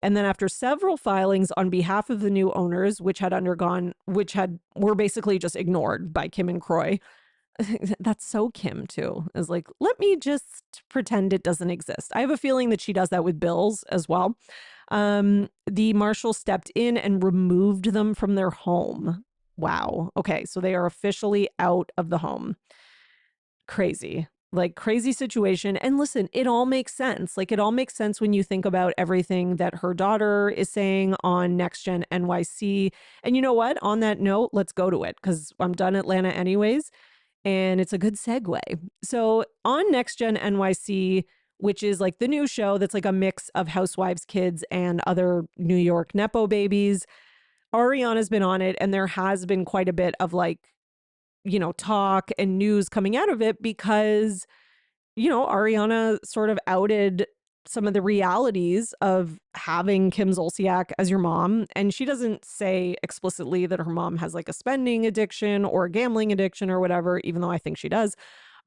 And then after several filings on behalf of the new owners, which were basically just ignored by Kim and Croy. That's so Kim too, is like, let me just pretend it doesn't exist. I have a feeling that she does that with bills as well. The marshal stepped in and removed them from their home. Wow. Okay. So they are officially out of the home. Crazy. Like, crazy situation. And listen, it all makes sense. Like, it all makes sense when you think about everything that her daughter is saying on Next Gen NYC. And you know what? On that note, let's go to it because I'm done Atlanta anyways. And it's a good segue. So on Next Gen NYC, which is like the new show that's like a mix of housewives, kids, and other New York Nepo babies, Ariana's been on it, and there has been quite a bit of like, talk and news coming out of it because, Ariana sort of outed some of the realities of having Kim Zolciak as your mom. And she doesn't say explicitly that her mom has like a spending addiction or a gambling addiction or whatever, even though I think she does.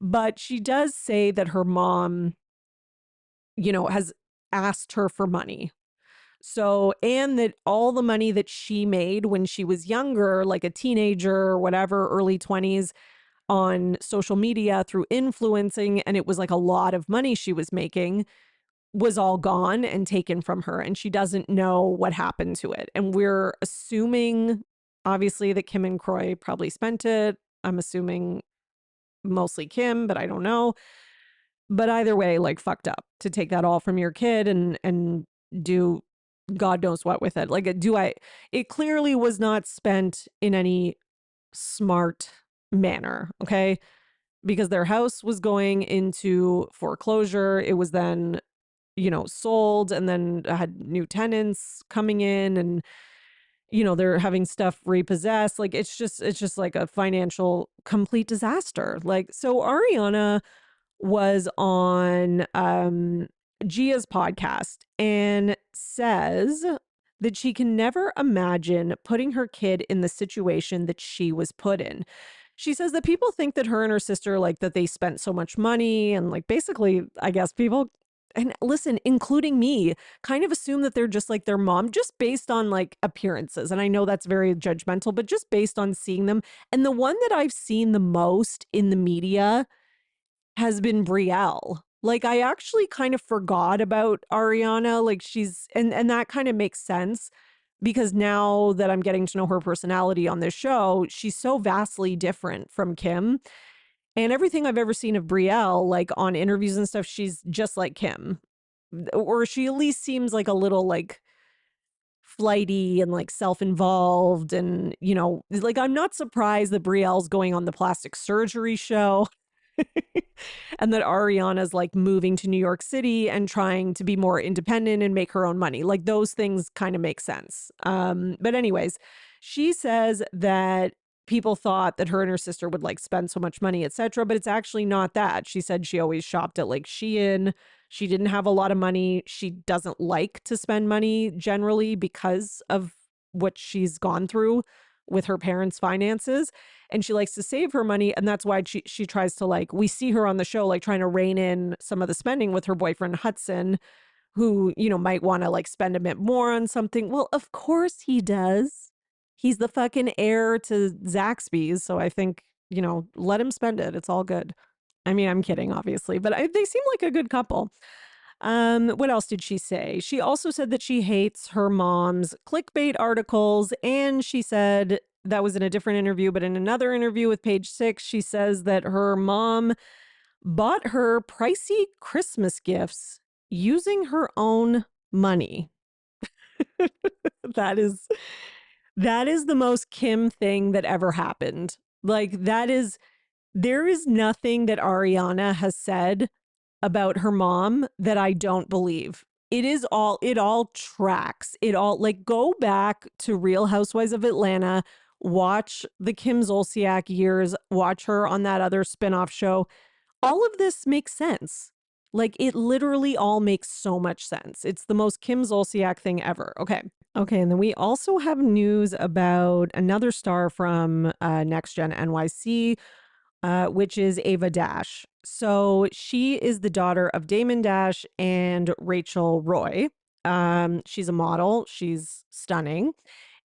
But she does say that her mom, has asked her for money. So, and that all the money that she made when she was younger, like a teenager or whatever, early 20s, on social media through influencing, and it was like a lot of money she was making, was all gone and taken from her. And she doesn't know what happened to it. And we're assuming, obviously, that Kim and Croy probably spent it. I'm assuming mostly Kim, but I don't know. But either way, like, fucked up to take that all from your kid and do God knows what with it. Like, it clearly was not spent in any smart manner, okay? Because their house was going into foreclosure. It was then, sold, and then had new tenants coming in, and, they're having stuff repossessed. Like, it's just like a financial complete disaster. Like, so Ariana was on Gia's podcast and says that she can never imagine putting her kid in the situation that she was put in. She says that people think that her and her sister, like, that they spent so much money, and like, basically, I guess people, and listen, including me, kind of assume that they're just like their mom, just based on like appearances. And I know that's very judgmental, but just based on seeing them. And the one that I've seen the most in the media has been Brielle. Like, I actually kind of forgot about Ariana. Like, and that kind of makes sense because now that I'm getting to know her personality on this show, she's so vastly different from Kim. And everything I've ever seen of Brielle, like on interviews and stuff, she's just like Kim. Or she at least seems like a little like flighty and like self-involved. And, like, I'm not surprised that Brielle's going on the plastic surgery show. And that Ariana's like moving to New York City and trying to be more independent and make her own money. Like, those things kind of make sense. But anyways, she says that people thought that her and her sister would like spend so much money, etc. But it's actually not that. She said she always shopped at like Shein. She didn't have a lot of money. She doesn't like to spend money generally because of what she's gone through with her parents' finances, and she likes to save her money. And that's why she tries to, like, we see her on the show, like, trying to rein in some of the spending with her boyfriend Hudson, who, might want to like spend a bit more on something. Well, of course he does. He's the fucking heir to Zaxby's. So I think, let him spend it. It's all good. I mean, I'm kidding, obviously, but they seem like a good couple. What else did she say? She also said that she hates her mom's clickbait articles. And she said, that was in a different interview, but in another interview with Page Six, she says that her mom bought her pricey Christmas gifts using her own money. That is the most Kim thing that ever happened. Like, there is nothing that Ariana has said about her mom that I don't believe. It all tracks. It all, like, go back to Real Housewives of Atlanta watch the Kim Zolciak years, watch her on that other spinoff show. All of this makes sense. Like, it literally all makes so much sense. It's the most Kim Zolciak thing ever. Okay. Okay. And then we also have news about another star from Next Gen NYC, which is Ava Dash. So she is the daughter of Damon Dash and Rachel Roy. She's a model. She's stunning.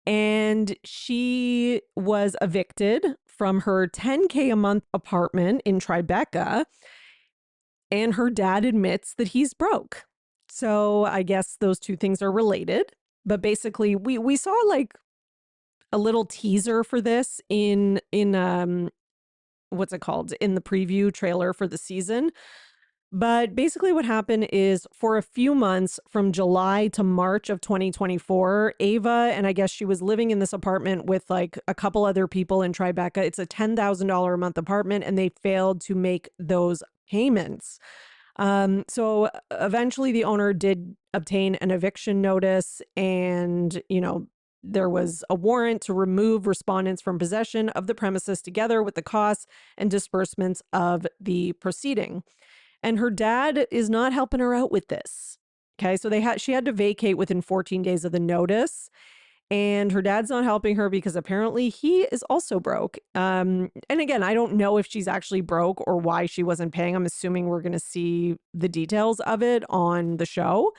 And she was evicted from her $10K a month apartment in Tribeca. And her dad admits that he's broke. So I guess those two things are related. But basically, we saw like a little teaser for this in what's it called? In the preview trailer for the season. But basically what happened is for a few months from July to March of 2024, Ava, and I guess she was living in this apartment with like a couple other people in Tribeca. It's a $10,000 a month apartment and they failed to make those payments. So eventually the owner did obtain an eviction notice and, there was a warrant to remove respondents from possession of the premises together with the costs and disbursements of the proceeding. And her dad is not helping her out with this. Okay, so she had to vacate within 14 days of the notice. And her dad's not helping her because apparently he is also broke. And again, I don't know if she's actually broke or why she wasn't paying. I'm assuming we're going to see the details of it on the show.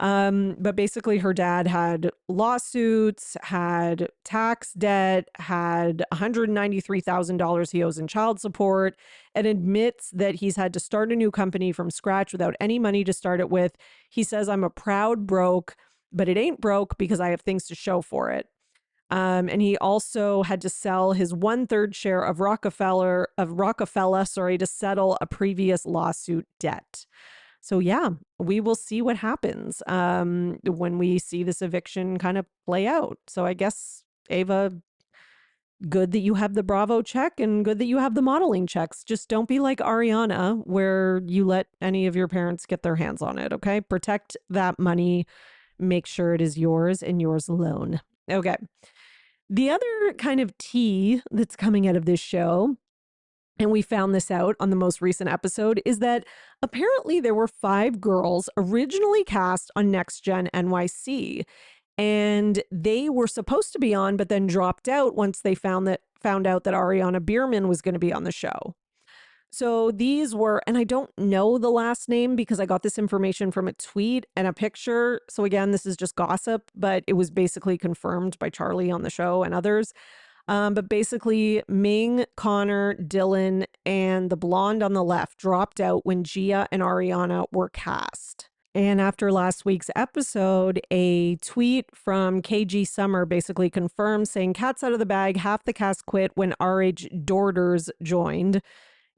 But basically her dad had lawsuits, had tax debt, had $193,000 he owes in child support, and admits that he's had to start a new company from scratch without any money to start it with. He says, "I'm a proud broke, but it ain't broke because I have things to show for it." And he also had to sell his 1/3 share of Rockefeller, to settle a previous lawsuit debt. So yeah, we will see what happens when we see this eviction kind of play out. So I guess, Ava, good that you have the Bravo check and good that you have the modeling checks. Just don't be like Ariana, where you let any of your parents get their hands on it, okay? Protect that money. Make sure it is yours and yours alone. Okay. The other kind of tea that's coming out of this show, and we found this out on the most recent episode, is that apparently there were 5 girls originally cast on Next Gen NYC. And they were supposed to be on, but then dropped out once they found out that Ariana Bierman was going to be on the show. So these were, and I don't know the last name because I got this information from a tweet and a picture. So again, this is just gossip, but it was basically confirmed by Charlie on the show and others. But basically, Ming, Connor, Dylan, and the blonde on the left dropped out when Gia and Ariana were cast. And after last week's episode, a tweet from KG Summer basically confirmed, saying, "Cat's out of the bag, half the cast quit when RH Daughters joined,"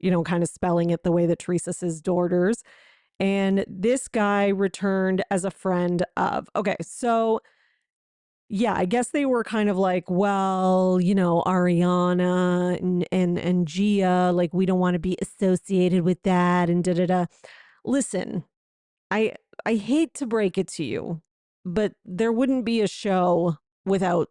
kind of spelling it the way that Teresa says daughters. And this guy returned as a friend of. Okay, so yeah, I guess they were kind of like, well, Ariana and Gia, like, we don't want to be associated with that and da-da-da. Listen, I hate to break it to you, but there wouldn't be a show without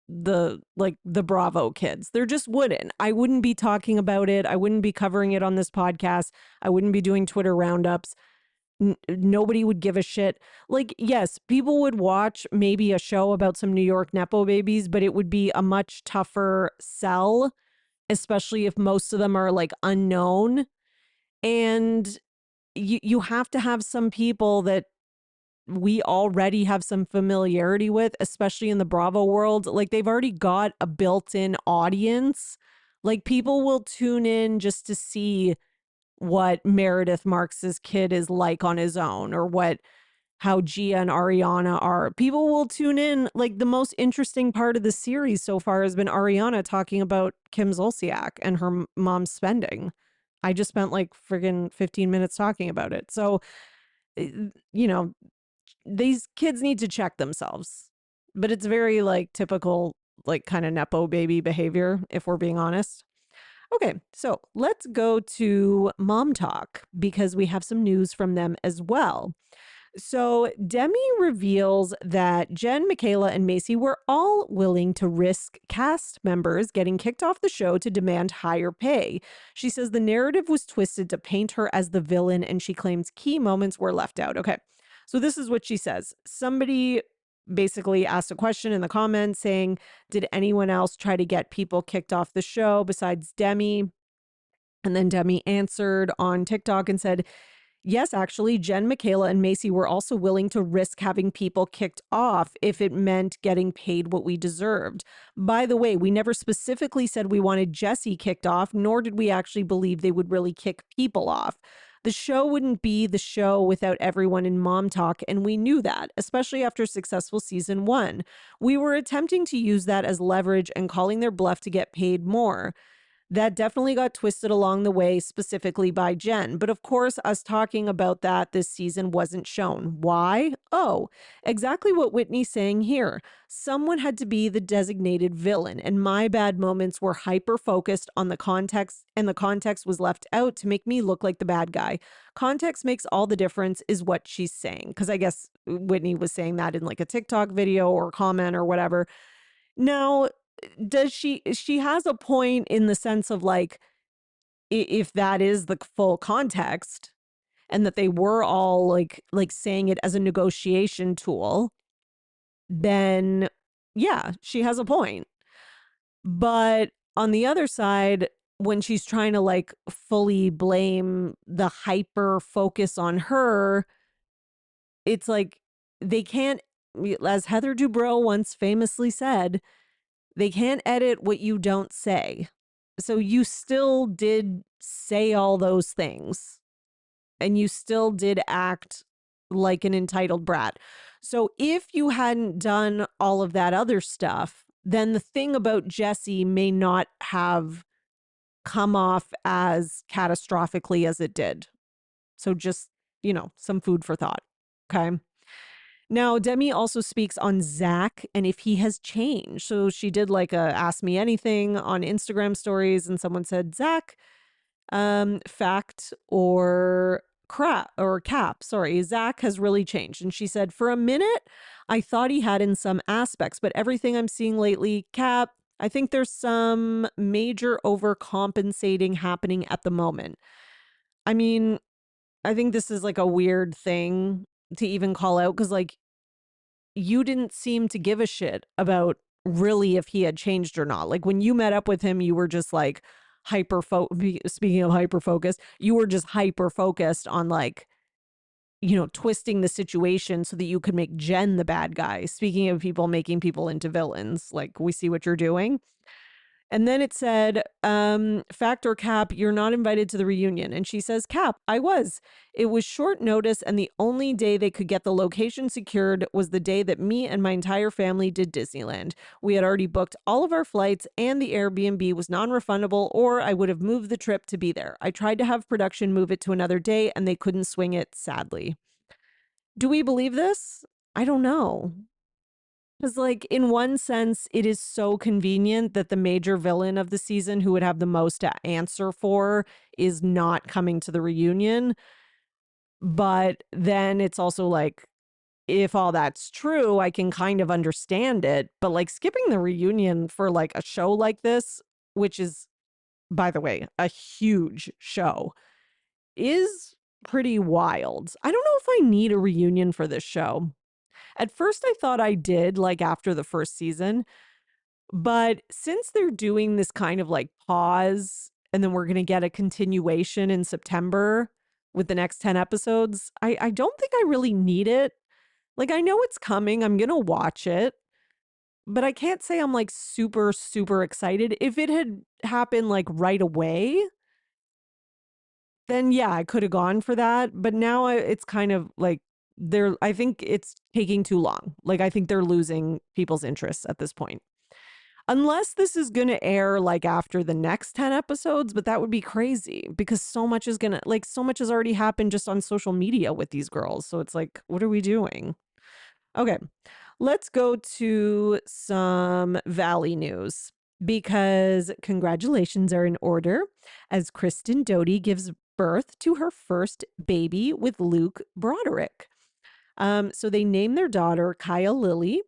the Bravo kids. There just wouldn't. I wouldn't be talking about it. I wouldn't be covering it on this podcast. I wouldn't be doing Twitter roundups. Nobody would give a shit. Like, yes, people would watch maybe a show about some New York Nepo babies, but it would be a much tougher sell, especially if most of them are like unknown. And you have to have some people that we already have some familiarity with, especially in the Bravo world. Like, they've already got a built-in audience. Like, people will tune in just to see what Meredith Marks's kid is like on his own, or how Gia and Ariana are. People will tune in. Like, the most interesting part of the series so far has been Ariana talking about Kim Zolciak and her mom's spending. I just spent like friggin' 15 minutes talking about it. So, these kids need to check themselves. But it's very like typical, like kind of Nepo baby behavior, if we're being honest. Okay, so let's go to Mom Talk because we have some news from them as well. So Demi reveals that Jen, Michaela, and Macy were all willing to risk cast members getting kicked off the show to demand higher pay. She says the narrative was twisted to paint her as the villain, and she claims key moments were left out. Okay, so this is what she says. Somebody basically asked a question in the comments saying, did anyone else try to get people kicked off the show besides Demi? And then Demi answered on TikTok and said, yes, actually, Jen, Michaela, and Macy were also willing to risk having people kicked off if it meant getting paid what we deserved. By the way, we never specifically said we wanted Jesse kicked off, nor did we actually believe they would really kick people off. The show wouldn't be the show without everyone in Mom Talk, and we knew that, especially after successful season 1. We were attempting to use that as leverage and calling their bluff to get paid more. That definitely got twisted along the way, specifically by Jen. But of course, us talking about that this season wasn't shown. Why? Oh, exactly what Whitney's saying here. Someone had to be the designated villain, and my bad moments were hyper-focused on the context, and the context was left out to make me look like the bad guy. Context makes all the difference is what she's saying. Because I guess Whitney was saying that in like a TikTok video or comment or whatever. Now, does she has a point in the sense of like, if that is the full context and that they were all like saying it as a negotiation tool, then yeah, she has a point. But on the other side, when she's trying to like fully blame the hyper focus on her, it's like they can't, as Heather Dubrow once famously said, they can't edit what you don't say. So you still did say all those things, and you still did act like an entitled brat. So if you hadn't done all of that other stuff, then the thing about Jesse may not have come off as catastrophically as it did. So just, some food for thought. Okay. Now, Demi also speaks on Zach and if he has changed. So she did like a Ask Me Anything on Instagram stories, and someone said, Zach, fact or crap or cap, sorry, Zach has really changed. And she said, for a minute, I thought he had in some aspects, but everything I'm seeing lately, cap, I think there's some major overcompensating happening at the moment. I mean, I think this is like a weird thing to even call out because like you didn't seem to give a shit about really if he had changed or not. Like when you met up with him, you were just like speaking of hyper focused, you were just hyper focused on like, twisting the situation so that you could make Jen the bad guy. Speaking of people making people into villains, like we see what you're doing. And then it said, fact or cap, you're not invited to the reunion. And she says, cap, I was. It was short notice, and the only day they could get the location secured was the day that me and my entire family did Disneyland. We had already booked all of our flights, and the Airbnb was non-refundable, or I would have moved the trip to be there. I tried to have production move it to another day, and they couldn't swing it, sadly. Do we believe this? I don't know. Because, like, in one sense, it is so convenient that the major villain of the season, who would have the most to answer for, is not coming to the reunion. But then it's also like, if all that's true, I can kind of understand it. But, like, skipping the reunion for, like, a show like this, which is, by the way, a huge show, is pretty wild. I don't know if I need a reunion for this show. At first, I thought I did, like after the first season. But since they're doing this kind of like pause, and then we're going to get a continuation in September with the next 10 episodes, I don't think I really need it. Like, I know it's coming. I'm going to watch it. But I can't say I'm like super, super excited. If it had happened like right away, then yeah, I could have gone for that. But now it's kind of like, I think it's taking too long. Like, I think they're losing people's interests at this point. Unless this is going to air like after the next 10 episodes, but that would be crazy because so much has already happened just on social media with these girls. So it's like, what are we doing? Okay, let's go to some Valley news because congratulations are in order as Kristen Doty gives birth to her first baby with Luke Broderick. So they named their daughter Kaya Lily,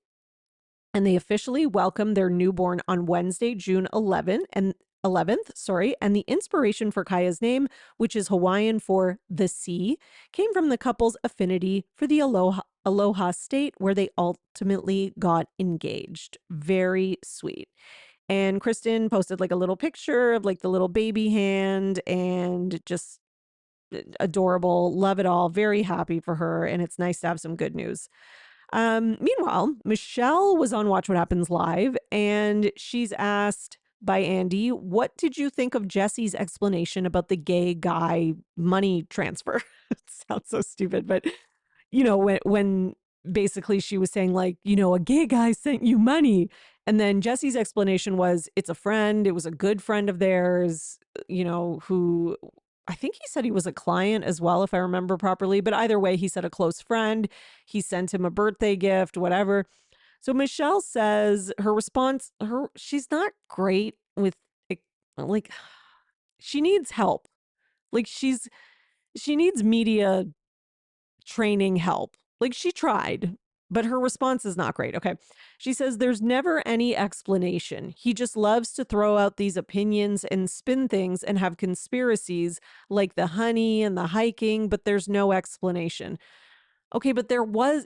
and they officially welcomed their newborn on Wednesday, June 11th, and the inspiration for Kaya's name, which is Hawaiian for the sea, came from the couple's affinity for the Aloha state where they ultimately got engaged. Very sweet. And Kristen posted like a little picture of like the little baby hand, and just adorable. Love it all. Very happy for her. And it's nice to have some good news. Meanwhile, Michelle was on Watch What Happens Live, and she's asked by Andy, what did you think of Jesse's explanation about the gay guy money transfer? It sounds so stupid, but when basically she was saying like, a gay guy sent you money. And then Jesse's explanation was, it's a friend. It was a good friend of theirs, who I think he said he was a client as well, if I remember properly. But either way, he said a close friend. He sent him a birthday gift, whatever. So Michelle says her response, she's not great with like, she needs help. Like she needs media training help. Like she tried, but her response is not great. Okay. She says there's never any explanation. He just loves to throw out these opinions and spin things and have conspiracies like the honey and the hiking, but there's no explanation. Okay, but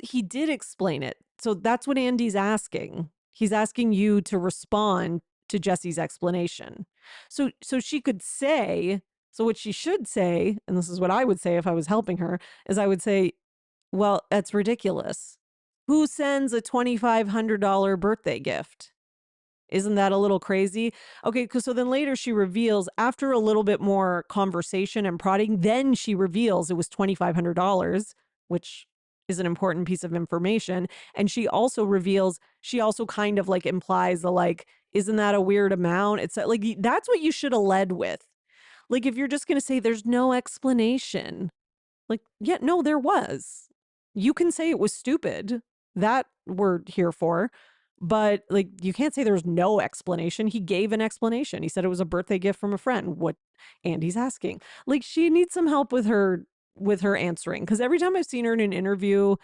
he did explain it. So that's what Andy's asking. He's asking you to respond to Jesse's explanation. So she could say, so what she should say, and this is what I would say if I was helping her, is I would say, well, that's ridiculous. Who sends a $2,500 birthday gift? Isn't that a little crazy? Okay, so then later she reveals, after a little bit more conversation and prodding, then she reveals it was $2,500, which is an important piece of information. And she also kind of like implies the like, isn't that a weird amount? It's like, that's what you should have led with. Like, if you're just going to say there's no explanation, like, yeah, no, there was. You can say it was stupid. That we're here for. But like, you can't say there's no explanation. He gave an explanation. He said it was a birthday gift from a friend. What Andy's asking. Like, she needs some help with her answering. Because every time I've seen her in an interview,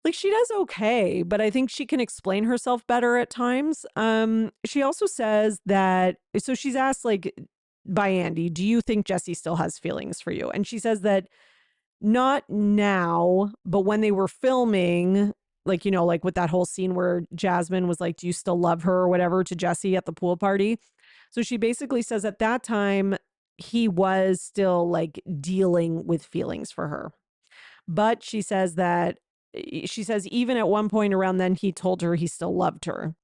like she does okay, but I think she can explain herself better at times. She also says that, so she's asked like by Andy, do you think Jesse still has feelings for you? And she says that not now, but when they were filming, like, like with that whole scene where Jasmine was like, do you still love her or whatever to Jesse at the pool party? So she basically says at that time, he was still like dealing with feelings for her. But she says even at one point around then, he told her he still loved her.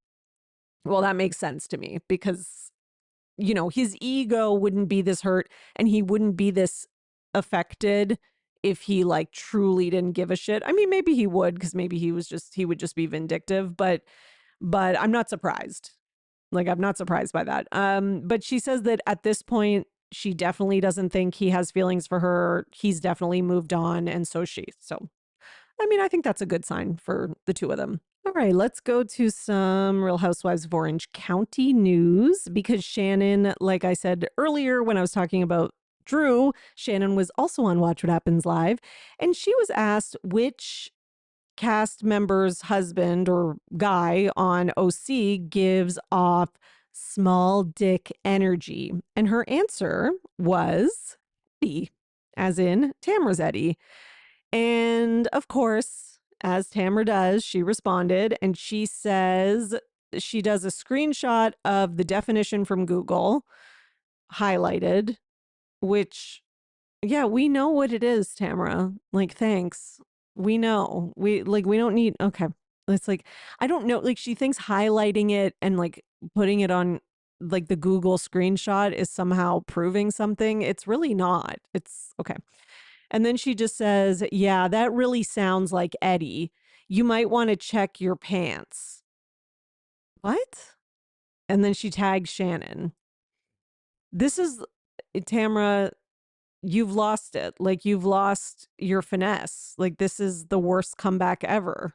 Well, that makes sense to me because, his ego wouldn't be this hurt and he wouldn't be this affected if he like truly didn't give a shit. I mean, maybe he would, because maybe he would just be vindictive, but I'm not surprised. Like, I'm not surprised by that. But she says that at this point, she definitely doesn't think he has feelings for her. He's definitely moved on. And so I mean, I think that's a good sign for the two of them. All right, let's go to some Real Housewives of Orange County news, because Shannon, like I said earlier when I was talking about Drew, Shannon was also on Watch What Happens Live, and she was asked which cast member's husband or guy on OC gives off small dick energy. And her answer was Eddie, as in Tamra's Eddie. And of course, as Tamra does, she responded, and she says she does a screenshot of the definition from Google highlighted, which, yeah, we know what it is, Tamra. Like, thanks. We know. We don't need, okay. It's like, I don't know. Like, she thinks highlighting it and like putting it on like the Google screenshot is somehow proving something. It's really not. It's okay. And then she just says, yeah, that really sounds like Eddie. You might want to check your pants. What? And then she tags Shannon. This is, Tamra, you've lost it. Like, you've lost your finesse. Like, this is the worst comeback ever.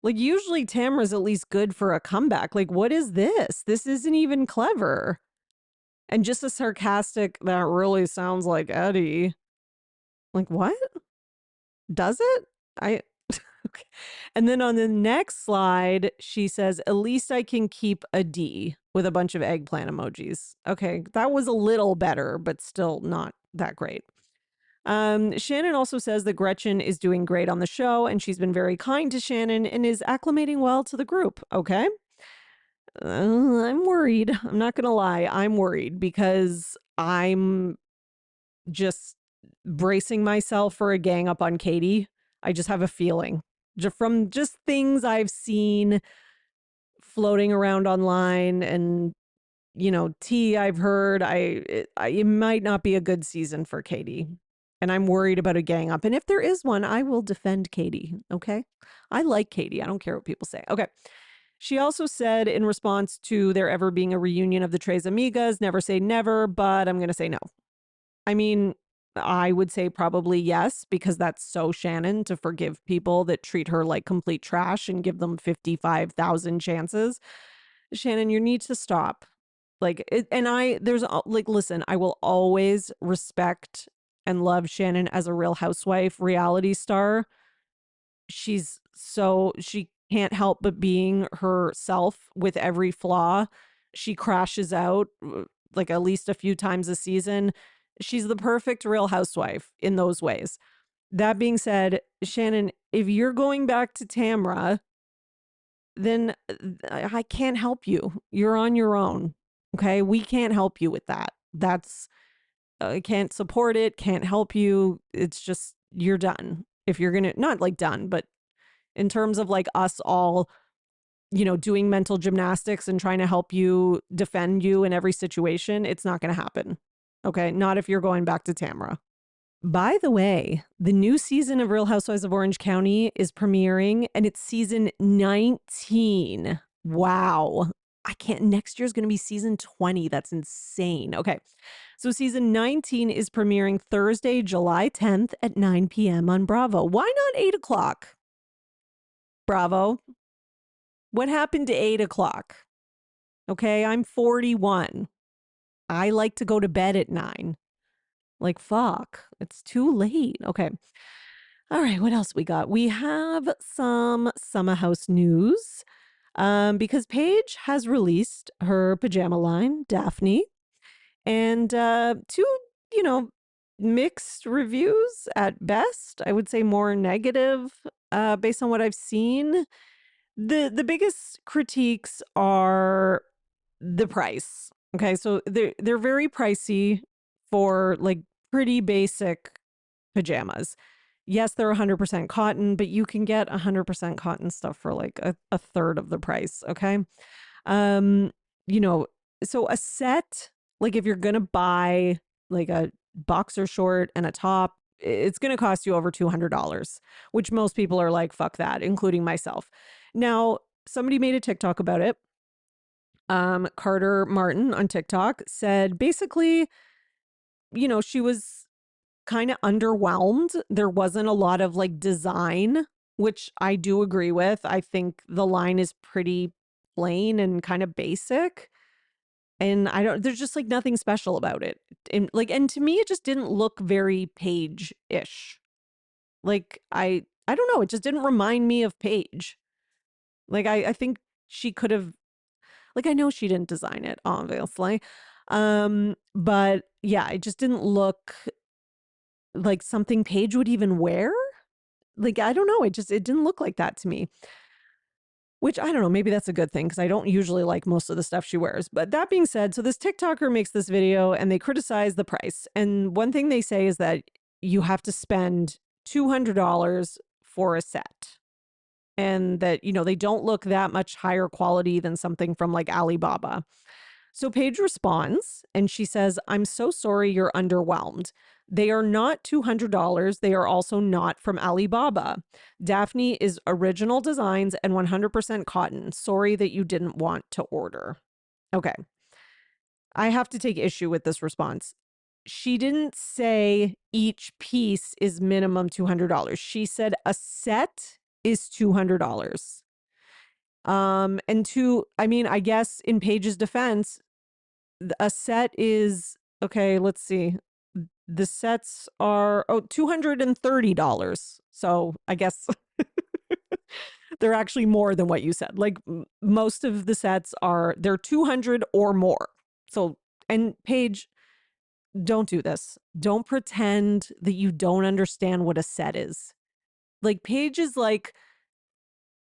Like, usually Tamra's at least good for a comeback. Like, what is this? This isn't even clever. And just a sarcastic, that really sounds like Eddie. Like, what? Does it? Okay. And then on the next slide, she says, at least I can keep a D with a bunch of eggplant emojis. Okay, that was a little better, but still not that great. Shannon also says that Gretchen is doing great on the show and she's been very kind to Shannon and is acclimating well to the group. Okay. I'm worried. I'm not going to lie. I'm worried because I'm just bracing myself for a gang up on Katie. I just have a feeling from just things I've seen floating around online and tea I've heard. It might not be a good season for Katie. And I'm worried about a gang up. And if there is one, I will defend Katie. Okay. I like Katie. I don't care what people say. Okay. She also said in response to there ever being a reunion of the Tres Amigas, never say never, but I'm going to say no. I mean, I would say probably yes, because that's so Shannon to forgive people that treat her like complete trash and give them 55,000 chances. Shannon, you need to stop. Listen, I will always respect and love Shannon as a Real Housewife reality star. She can't help but being herself with every flaw. She crashes out like at least a few times a season. She's the perfect Real Housewife in those ways. That being said, Shannon, if you're going back to Tamra, then I can't help you. You're on your own. Okay. We can't help you with that. I can't support it, can't help you. It's just, you're done. If you're going to, not like done, but in terms of like us all, doing mental gymnastics and trying to help you defend you in every situation, it's not going to happen. Okay. Not if you're going back to Tamra. By the way, the new season of Real Housewives of Orange County is premiering and it's season 19. Wow. Next year's going to be season 20. That's insane. Okay. So season 19 is premiering Thursday, July 10th at 9 p.m. on Bravo. Why not 8 o'clock? Bravo. What happened to 8 o'clock? Okay. I'm 41. I like to go to bed at 9. Like, fuck, it's too late. Okay. All right. What else we got? We have some Summer House news because Paige has released her pajama line, Daphne, and two, mixed reviews at best. I would say more negative based on what I've seen. The biggest critiques are the price. Okay. So they're very pricey for like pretty basic pajamas. Yes, they're 100% cotton, but you can get 100% cotton stuff for like a third of the price. Okay. Um, so a set, like if you're going to buy like a boxer short and a top, it's going to cost you over $200, which most people are like, fuck that, including myself. Now, somebody made a TikTok about it. Carter Martin on TikTok said basically, she was kind of underwhelmed. There wasn't a lot of like design, which I do agree with. I think the line is pretty plain and kind of basic. And there's just like nothing special about it. And to me, it just didn't look very Paige-ish. Like, I don't know. It just didn't remind me of Paige. Like, I think she could have, like, I know she didn't design it, obviously. But yeah, it just didn't look like something Paige would even wear. Like, I don't know. It didn't look like that to me. Which I don't know, maybe that's a good thing because I don't usually like most of the stuff she wears. But that being said, so this TikToker makes this video and they criticize the price. And one thing they say is that you have to spend $200 for a set. And that, they don't look that much higher quality than something from like Alibaba. So Paige responds and she says, I'm so sorry you're underwhelmed. They are not $200. They are also not from Alibaba. Daphne is original designs and 100% cotton. Sorry that you didn't want to order. Okay. I have to take issue with this response. She didn't say each piece is minimum $200. She said a set is $200. I guess in Paige's defense, a set is, okay, let's see. The sets are $230. So I guess They're actually more than what you said. Like most of the sets they're 200 or more. So, and Paige, don't do this. Don't pretend that you don't understand what a set is. Like Paige is like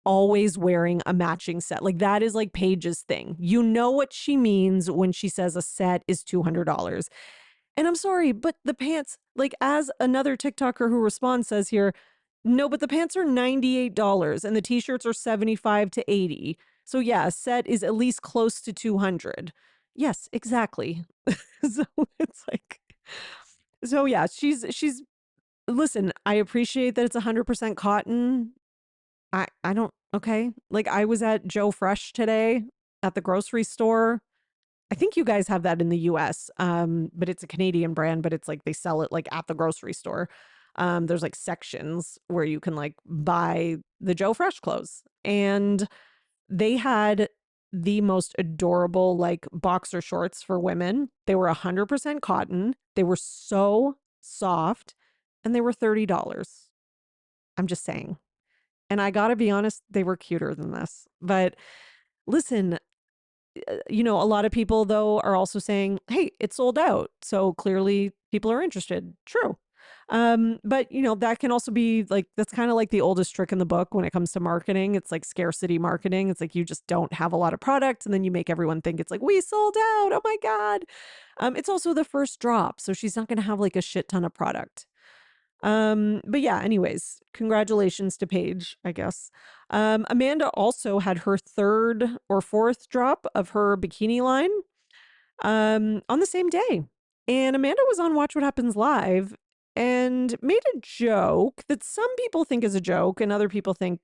always wearing a matching set. Like that is like Paige's thing. You know what she means when she says a set is $200. And I'm sorry, but the pants, like as another TikToker who responds says here, no, but the pants are $98 and the t-shirts are 75 to 80. So yeah, a set is at least close to 200. Yes, exactly. So it's like, so yeah, she's listen, I appreciate that it's 100% cotton. I don't, okay. Like I was at Joe Fresh today at the grocery store. I think you guys have that in the US, but it's a Canadian brand, but it's like they sell it like at the grocery store. There's like sections where you can like buy the Joe Fresh clothes. And they had the most adorable like boxer shorts for women. They were 100% cotton. They were so soft and they were $30. I'm just saying. And I gotta be honest, they were cuter than this. But listen, you know, a lot of people though are also saying, hey, it's sold out. So clearly people are interested. True. But you know, that can also be like, that's kind of like the oldest trick in the book when it comes to marketing. It's like scarcity marketing. It's like you just don't have a lot of product and then you make everyone think it's like, we sold out. Oh my God. It's also the first drop. So she's not going to have like a shit ton of product. But yeah, anyways, congratulations to Paige, I guess. Amanda also had her third or fourth drop of her bikini line on the same day. And Amanda was on Watch What Happens Live and made a joke that some people think is a joke and other people think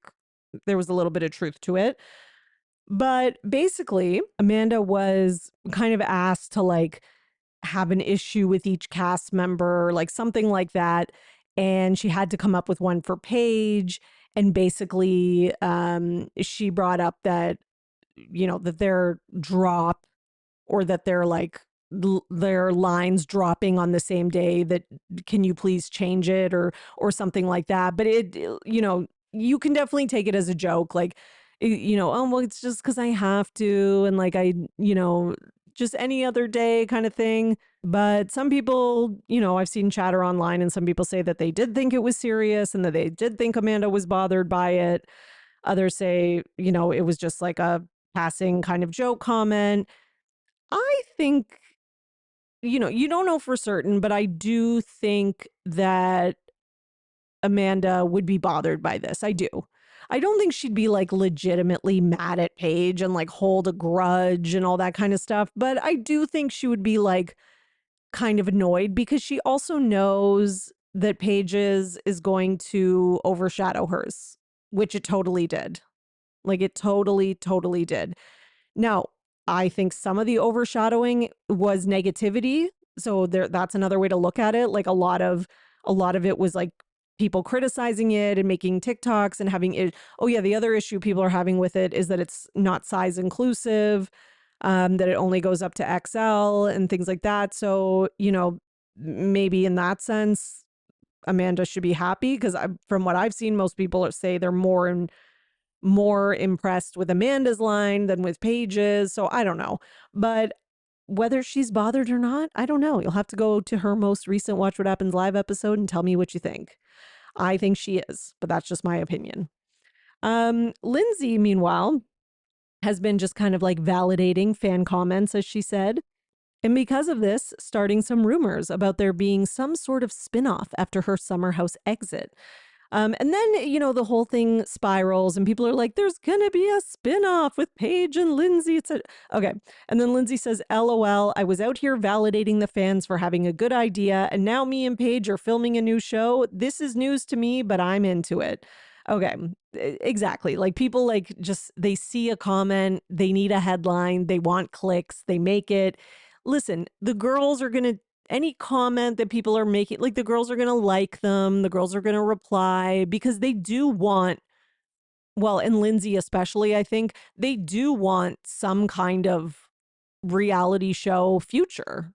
there was a little bit of truth to it. But basically, Amanda was kind of asked to like have an issue with each cast member, like something like that. And she had to come up with one for Paige. And basically, she brought up that, you know, that their drop or that they're like their lines dropping on the same day, that can you please change it or something like that. But it, you know, you can definitely take it as a joke, like, you know, oh well, it's just because I have to, and like I, you know, just any other day kind of thing. But some people, you know, I've seen chatter online and some people say that they did think it was serious and that they did think Amanda was bothered by it. Others say, you know, it was just like a passing kind of joke comment. I think, you know, you don't know for certain, but I do think that Amanda would be bothered by this. I do. I don't think she'd be like legitimately mad at Paige and like hold a grudge and all that kind of stuff. But I do think she would be like kind of annoyed because she also knows that Paige's is going to overshadow hers, which it totally did. Like it totally, totally did. Now, I think some of the overshadowing was negativity. So that's another way to look at it. Like a lot of it was like people criticizing it and making TikToks and having it. Oh yeah, the other issue people are having with it is that it's not size inclusive, that it only goes up to XL and things like that. So, you know, maybe in that sense, Amanda should be happy because from what I've seen, most people say they're more impressed with Amanda's line than with Paige's. So I don't know. But whether she's bothered or not, I don't know. You'll have to go to her most recent Watch What Happens Live episode and tell me what you think. I think she is, but that's just my opinion. Lindsay, meanwhile, has been just kind of like validating fan comments, as she said. And because of this, starting some rumors about there being some sort of spinoff after her Summer House exit. And then, you know, the whole thing spirals and people are like, there's going to be a spinoff with Paige and Lindsay. Okay. And then Lindsay says, LOL, I was out here validating the fans for having a good idea. And now me and Paige are filming a new show. This is news to me, but I'm into it. Okay, exactly. Like people like just, they see a comment, they need a headline, they want clicks, they make it. Listen, the girls are going to, any comment that people are making, like the girls are going to like them, the girls are going to reply because they do want, well, and Lindsay especially, I think they do want some kind of reality show future,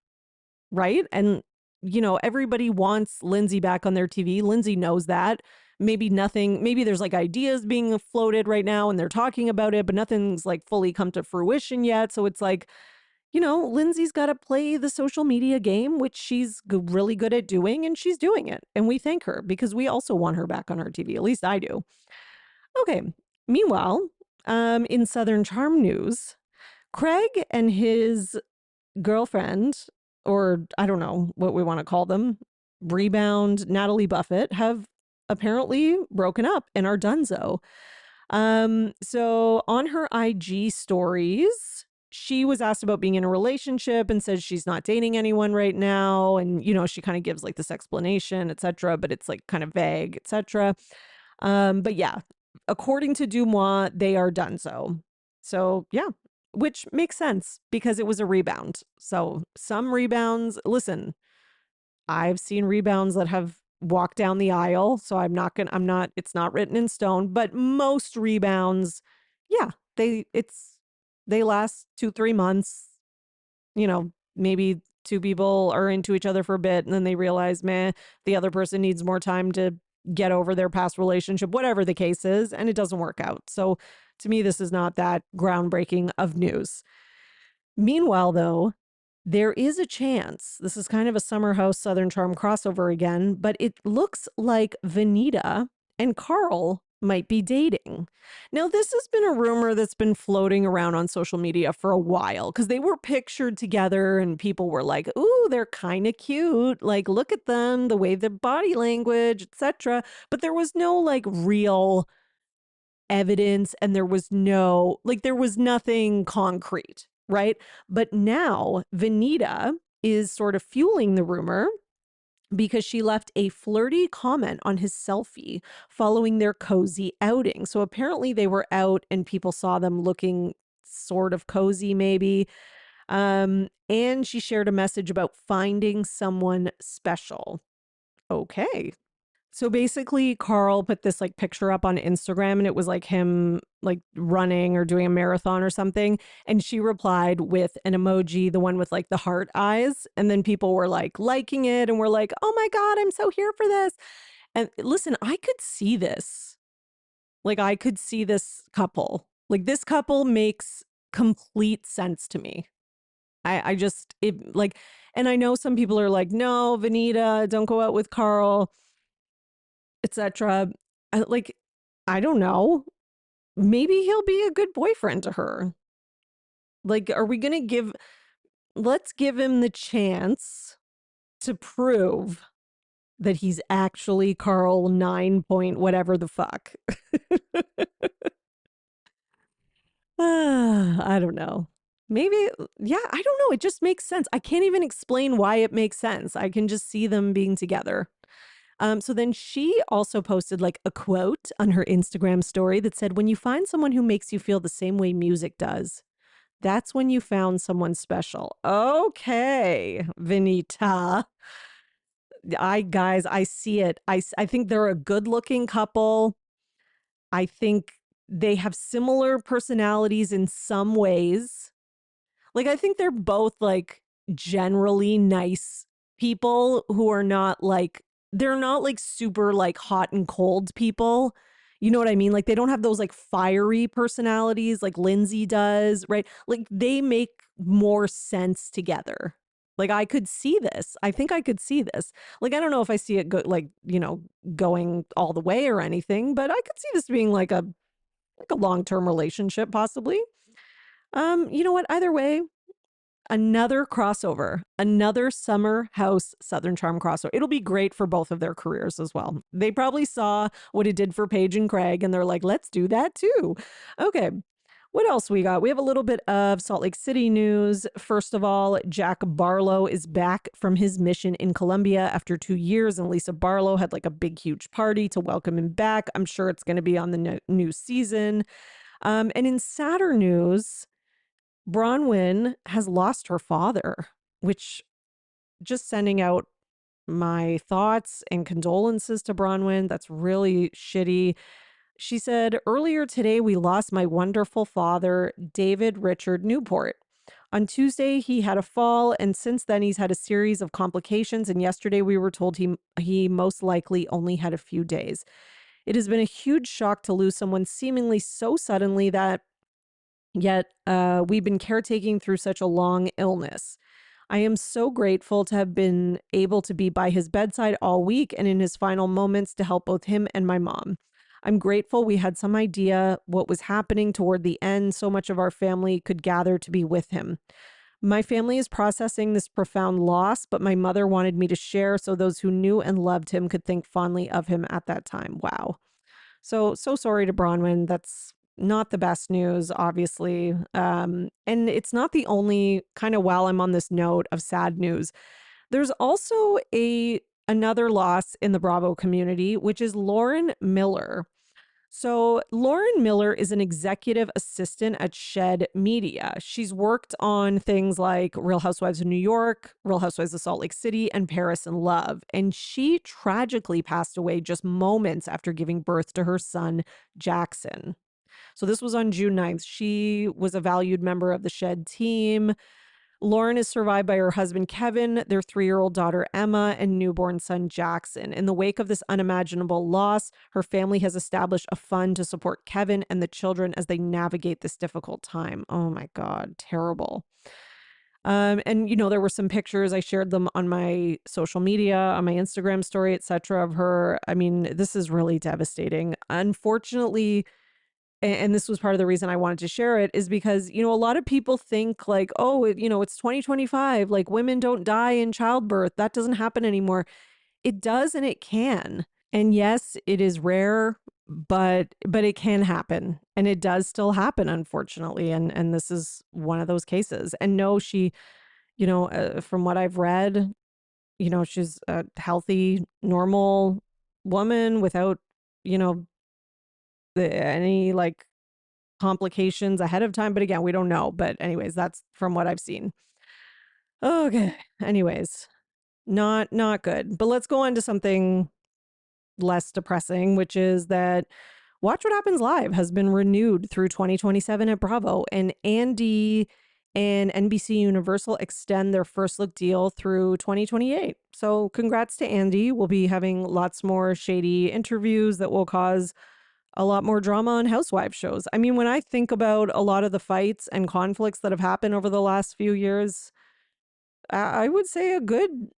right? And everybody wants Lindsay back on their TV. Lindsay knows that. Maybe there's like ideas being floated right now and they're talking about it, but nothing's like fully come to fruition yet. So it's like, Lindsay's got to play the social media game, which she's really good at doing, and she's doing it. And we thank her because we also want her back on our TV. At least I do. Okay. Meanwhile, in Southern Charm news, Craig and his girlfriend, or I don't know what we want to call them, rebound Natalie Buffett, have apparently broken up and are donezo. So on her IG stories, she was asked about being in a relationship and says she's not dating anyone right now. And, she kind of gives like this explanation, etc., but it's like kind of vague, etc. But yeah, according to Dumois, they are donezo. So yeah, which makes sense because it was a rebound. So some rebounds, listen, I've seen rebounds that have walked down the aisle. So it's not written in stone, but most rebounds, yeah, they last 2-3 months, maybe two people are into each other for a bit and then they realize, the other person needs more time to get over their past relationship, whatever the case is, and it doesn't work out. So to me, this is not that groundbreaking of news. Meanwhile, though, there is a chance, this is kind of a Summer House Southern Charm crossover again, but it looks like Vanita and Carl might be dating. Now, this has been a rumor that's been floating around on social media for a while because they were pictured together and people were like, ooh, they're kind of cute. Like, look at them, the way their body language, etc. But there was no like real evidence and there was nothing concrete, right? But now Vanita is sort of fueling the rumor because she left a flirty comment on his selfie following their cozy outing. So apparently they were out and people saw them looking sort of cozy maybe. And she shared a message about finding someone special. Okay. So basically Carl put this like picture up on Instagram and it was like him like running or doing a marathon or something. And she replied with an emoji, the one with like the heart eyes. And then people were like liking it and were like, oh my God, I'm so here for this. And listen, I could see this. Like I could see this couple. Like this couple makes complete sense to me. And I know some people are like, no, Vanita, don't go out with Carl, etc. Like, I don't know. Maybe he'll be a good boyfriend to her. Like, let's give him the chance to prove that he's actually Carl 9 point whatever the fuck. I don't know. Maybe, yeah, I don't know. It just makes sense. I can't even explain why it makes sense. I can just see them being together. So then she also posted like a quote on her Instagram story that said, when you find someone who makes you feel the same way music does, that's when you found someone special. Okay, Vanita. I see it. I think they're a good looking couple. I think they have similar personalities in some ways. Like, I think they're both like generally nice people who are not like, they're not like super like hot and cold people. You know what I mean? Like they don't have those like fiery personalities like Lindsay does, right? Like they make more sense together. Like I could see this. I think I could see this. Like I don't know if I see it going all the way or anything, but I could see this being like a long-term relationship possibly. You know what? Either way, another crossover, another Summer House Southern Charm crossover. It'll be great for both of their careers as well. They probably saw what it did for Paige and Craig and they're like, let's do that too. Okay. What else we got? We have a little bit of Salt Lake City news. First of all, Jack Barlow is back from his mission in Colombia after 2 years, and Lisa Barlow had like a big, huge party to welcome him back. I'm sure it's going to be on the new season. And in sadder news, Bronwyn has lost her father, which just sending out my thoughts and condolences to Bronwyn. That's really shitty. She said, earlier today, we lost my wonderful father, David Richard Newport. On Tuesday, he had a fall, and since then he's had a series of complications, and yesterday we were told he most likely only had a few days. It has been a huge shock to lose someone seemingly so suddenly that yet we've been caretaking through such a long illness. I am so grateful to have been able to be by his bedside all week and in his final moments to help both him and my mom. I'm grateful we had some idea what was happening toward the end. So much of our family could gather to be with him. My family is processing this profound loss, but my mother wanted me to share so those who knew and loved him could think fondly of him at that time. Wow. So sorry to Bronwyn. That's not the best news, obviously. And it's not the only kind of, while I'm on this note of sad news, there's also another loss in the Bravo community, which is Lauren Miller. So Lauren Miller is an executive assistant at Shed Media. She's worked on things like Real Housewives of New York, Real Housewives of Salt Lake City, and Paris in Love. And she tragically passed away just moments after giving birth to her son, Jackson. So this was on June 9th. She was a valued member of the Shed team. Lauren is survived by her husband, Kevin, their 3-year-old daughter, Emma, and newborn son, Jackson. In the wake of this unimaginable loss, her family has established a fund to support Kevin and the children as they navigate this difficult time. Oh my God, terrible. And there were some pictures. I shared them on my social media, on my Instagram story, etc., of her. I mean, this is really devastating. Unfortunately, and this was part of the reason I wanted to share it, is because, a lot of people think like, oh, it's 2025, like women don't die in childbirth. That doesn't happen anymore. It does, and it can. And yes, it is rare, but it can happen, and it does still happen, unfortunately. And this is one of those cases. And no, she, from what I've read, she's a healthy, normal woman without, any like complications ahead of time. But again, we don't know. But anyways, that's from what I've seen. Okay. Anyways, not good. But let's go on to something less depressing, which is that Watch What Happens Live has been renewed through 2027 at Bravo, and Andy and NBC Universal extend their first look deal through 2028. So congrats to Andy. We'll be having lots more shady interviews that will cause a lot more drama on housewife shows. I mean, when I think about a lot of the fights and conflicts that have happened over the last few years, I would say a good,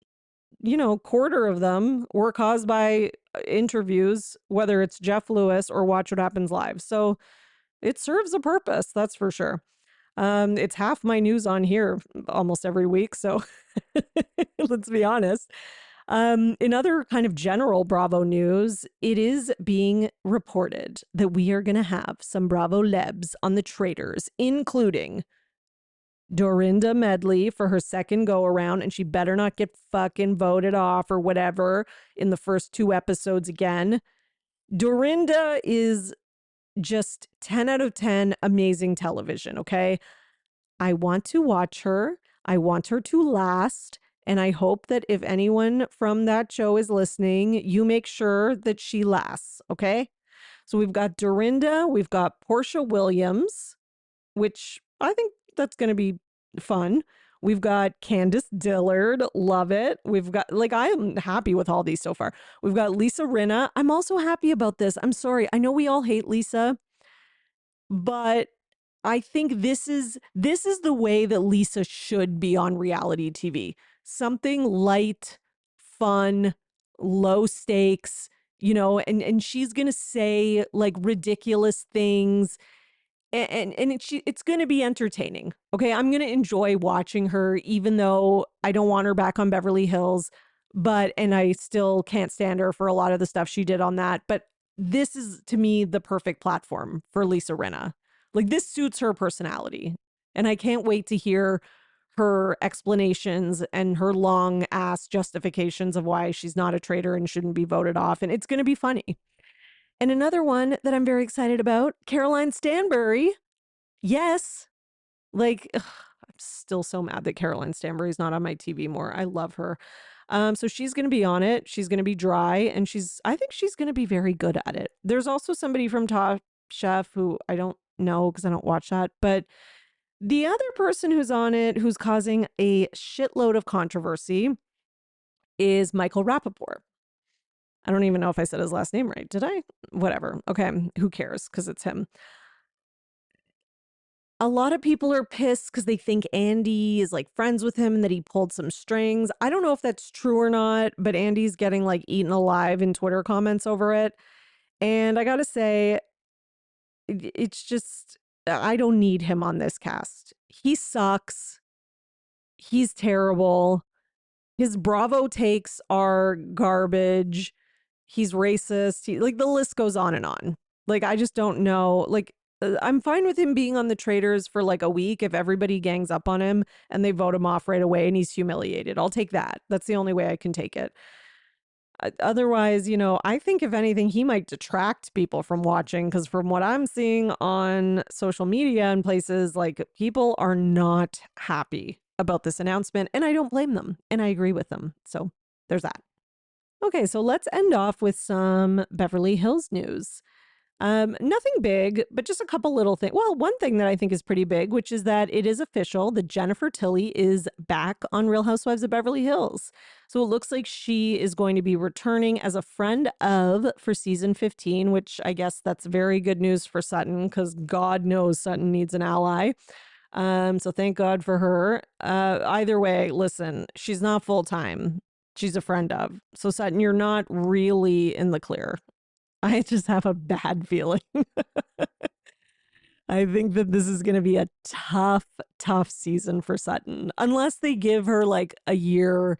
quarter of them were caused by interviews, whether it's Jeff Lewis or Watch What Happens Live. So it serves a purpose, that's for sure. It's half my news on here almost every week. So let's be honest. In other kind of general Bravo news, it is being reported that we are going to have some Bravo lebs on the Traitors, including Dorinda Medley for her second go around, and she better not get fucking voted off or whatever in the first 2 episodes again. Dorinda is just 10 out of 10 amazing television, okay? I want to watch her. I want her to last. And I hope that if anyone from that show is listening, you make sure that she lasts, okay? So we've got Dorinda, we've got Portia Williams, which I think that's going to be fun. We've got Candace Dillard, love it. We've got, I am happy with all these so far. We've got Lisa Rinna. I'm also happy about this. I'm sorry. I know we all hate Lisa, but I think this is the way that Lisa should be on reality TV. Something light, fun, low stakes, and she's going to say like ridiculous things, and it's going to be entertaining. Okay, I'm going to enjoy watching her, even though I don't want her back on Beverly Hills, and I still can't stand her for a lot of the stuff she did on that. But this is, to me, the perfect platform for Lisa Rinna. Like, this suits her personality, and I can't wait to hear her explanations and her long ass justifications of why she's not a traitor and shouldn't be voted off. And it's going to be funny. And another one that I'm very excited about, Caroline Stanbury. Yes. I'm still so mad that Caroline Stanbury's not on my TV more. I love her. So she's going to be on it. She's going to be dry, and I think she's going to be very good at it. There's also somebody from Top Chef who I don't know because I don't watch that, but The other person who's on it, who's causing a shitload of controversy, is Michael Rappaport. I don't even know if I said his last name right. Did I? Whatever. Okay. Who cares? Because it's him. A lot of people are pissed because they think Andy is like friends with him and that he pulled some strings. I don't know if that's true or not, but Andy's getting like eaten alive in Twitter comments over it. And I got to say, it's just, I don't need him on this cast. He sucks. He's terrible. His Bravo takes are garbage. He's racist. Like the list goes on and on. Like, I just don't know. Like, I'm fine with him being on the Traitors for like a week if everybody gangs up on him and they vote him off right away and he's humiliated. I'll take that. That's the only way I can take it. Otherwise, I think if anything, he might detract people from watching because from what I'm seeing on social media and places, like people are not happy about this announcement and I don't blame them and I agree with them. So there's that. Okay, so let's end off with some Beverly Hills news. Nothing big, but just a couple little things. Well, one thing that I think is pretty big, which is that it is official that Jennifer Tilly is back on Real Housewives of Beverly Hills. So it looks like she is going to be returning as a friend of for season 15, which I guess that's very good news for Sutton because God knows Sutton needs an ally. So thank God for her. Either way, listen, she's not full time. She's a friend of. So Sutton, you're not really in the clear. I just have a bad feeling. I think that this is going to be a tough, tough season for Sutton, unless they give her like a year,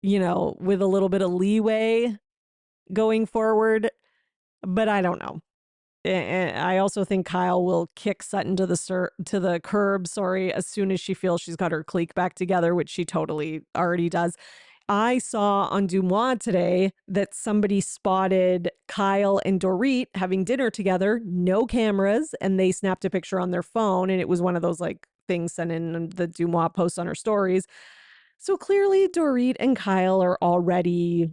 with a little bit of leeway going forward. But I don't know. And I also think Kyle will kick Sutton to the curb, as soon as she feels she's got her clique back together, which she totally already does. I saw on Dumois today that somebody spotted Kyle and Dorit having dinner together, no cameras, and they snapped a picture on their phone. And it was one of those like things sent in the Dumois posts on her stories. So clearly Dorit and Kyle are already,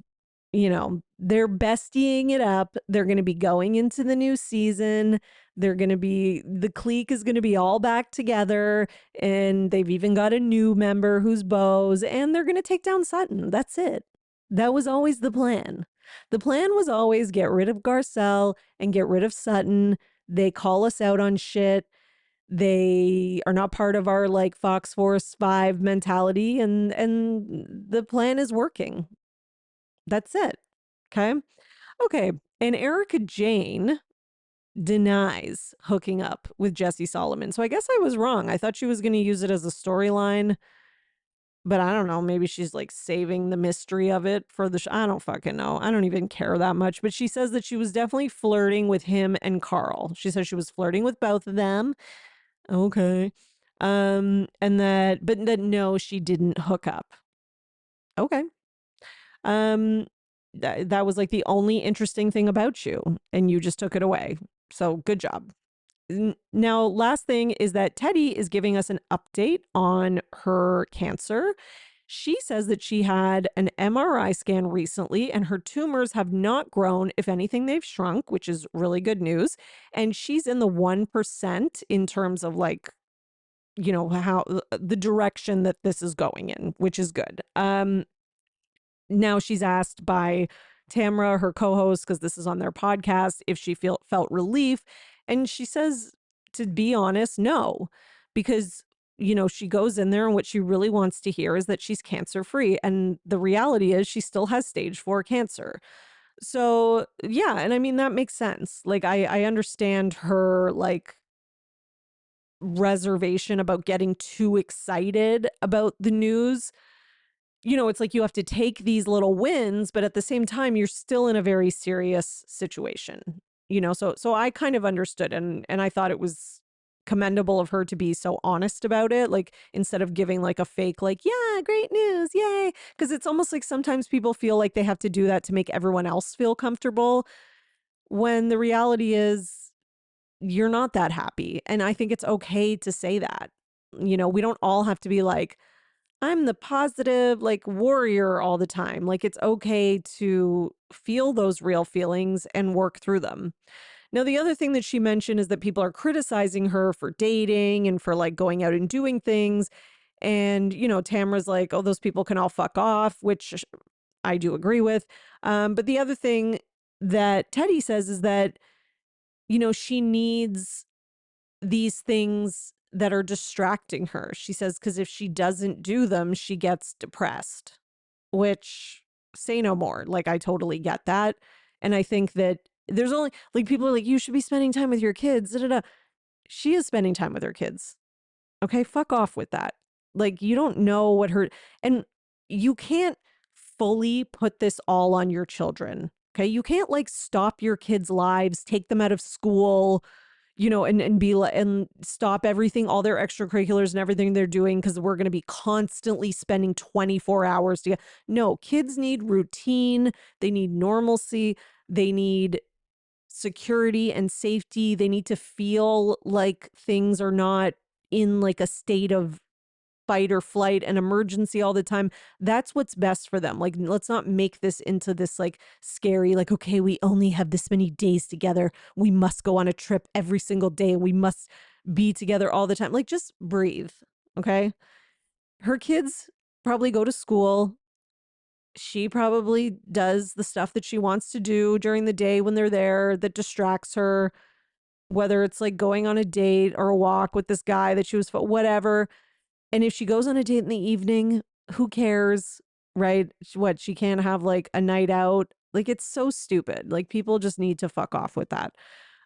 they're bestying it up. They're going to be going into the new season. The clique is going to be all back together. And they've even got a new member who's Bose, and they're going to take down Sutton. That's it. That was always the plan. The plan was always get rid of Garcelle and get rid of Sutton. They call us out on shit. They are not part of our like Fox Force 5 mentality, and the plan is working. That's it. Okay. And Erica Jane denies hooking up with Jesse Solomon. So I guess I was wrong. I thought she was going to use it as a storyline, but I don't know. Maybe she's like saving the mystery of it for the show. I don't fucking know. I don't even care that much. But she says that she was definitely flirting with him and Carl. She says she was flirting with both of them. Okay. And that no, she didn't hook up. Okay. That was like the only interesting thing about you, and you just took it away. So good job. Now, last thing is that Teddi is giving us an update on her cancer. She says that she had an MRI scan recently and her tumors have not grown. If anything, they've shrunk, which is really good news. And she's in the 1% in terms of like, how the direction that this is going in, which is good. Now she's asked by Tamra, her co-host, because this is on their podcast, if she felt relief. And she says, to be honest, no, because, she goes in there and what she really wants to hear is that she's cancer free. And the reality is she still has stage 4 cancer. So, yeah. And I mean, that makes sense. Like, I understand her like reservation about getting too excited about the news. It's like you have to take these little wins, but at the same time, you're still in a very serious situation, so I kind of understood and I thought it was commendable of her to be so honest about it. Like instead of giving like a fake, like, yeah, great news. Yay. Cause it's almost like sometimes people feel like they have to do that to make everyone else feel comfortable when the reality is you're not that happy. And I think it's okay to say that, we don't all have to be like, I'm the positive, like warrior all the time. Like it's okay to feel those real feelings and work through them. Now, the other thing that she mentioned is that people are criticizing her for dating and for like going out and doing things. And, Tamara's like, oh, those people can all fuck off, which I do agree with. But the other thing that Teddy says is that, she needs these things that are distracting her. She says, because if she doesn't do them, she gets depressed, which say no more. Like, I totally get that. And I think that there's only like people are like, you should be spending time with your kids. Da, da, da. She is spending time with her kids. Okay. Fuck off with that. Like, you don't know what and you can't fully put this all on your children. Okay. You can't like stop your kids' lives, take them out of school, and be like, and stop everything, all their extracurriculars and everything they're doing because we're going to be constantly spending 24 hours together. No, kids need routine. They need normalcy. They need security and safety. They need to feel like things are not in like a state of fight or flight and emergency all the time. That's what's best for them. Like, let's not make this into this like scary, like, okay, we only have this many days together. We must go on a trip every single day. We must be together all the time. Like, just breathe. Okay. Her kids probably go to school. She probably does the stuff that she wants to do during the day when they're there that distracts her, whether it's like going on a date or a walk with this guy that she was, whatever. And if she goes on a date in the evening, who cares, right? What, she can't have like a night out? Like, it's so stupid. Like, people just need to fuck off with that.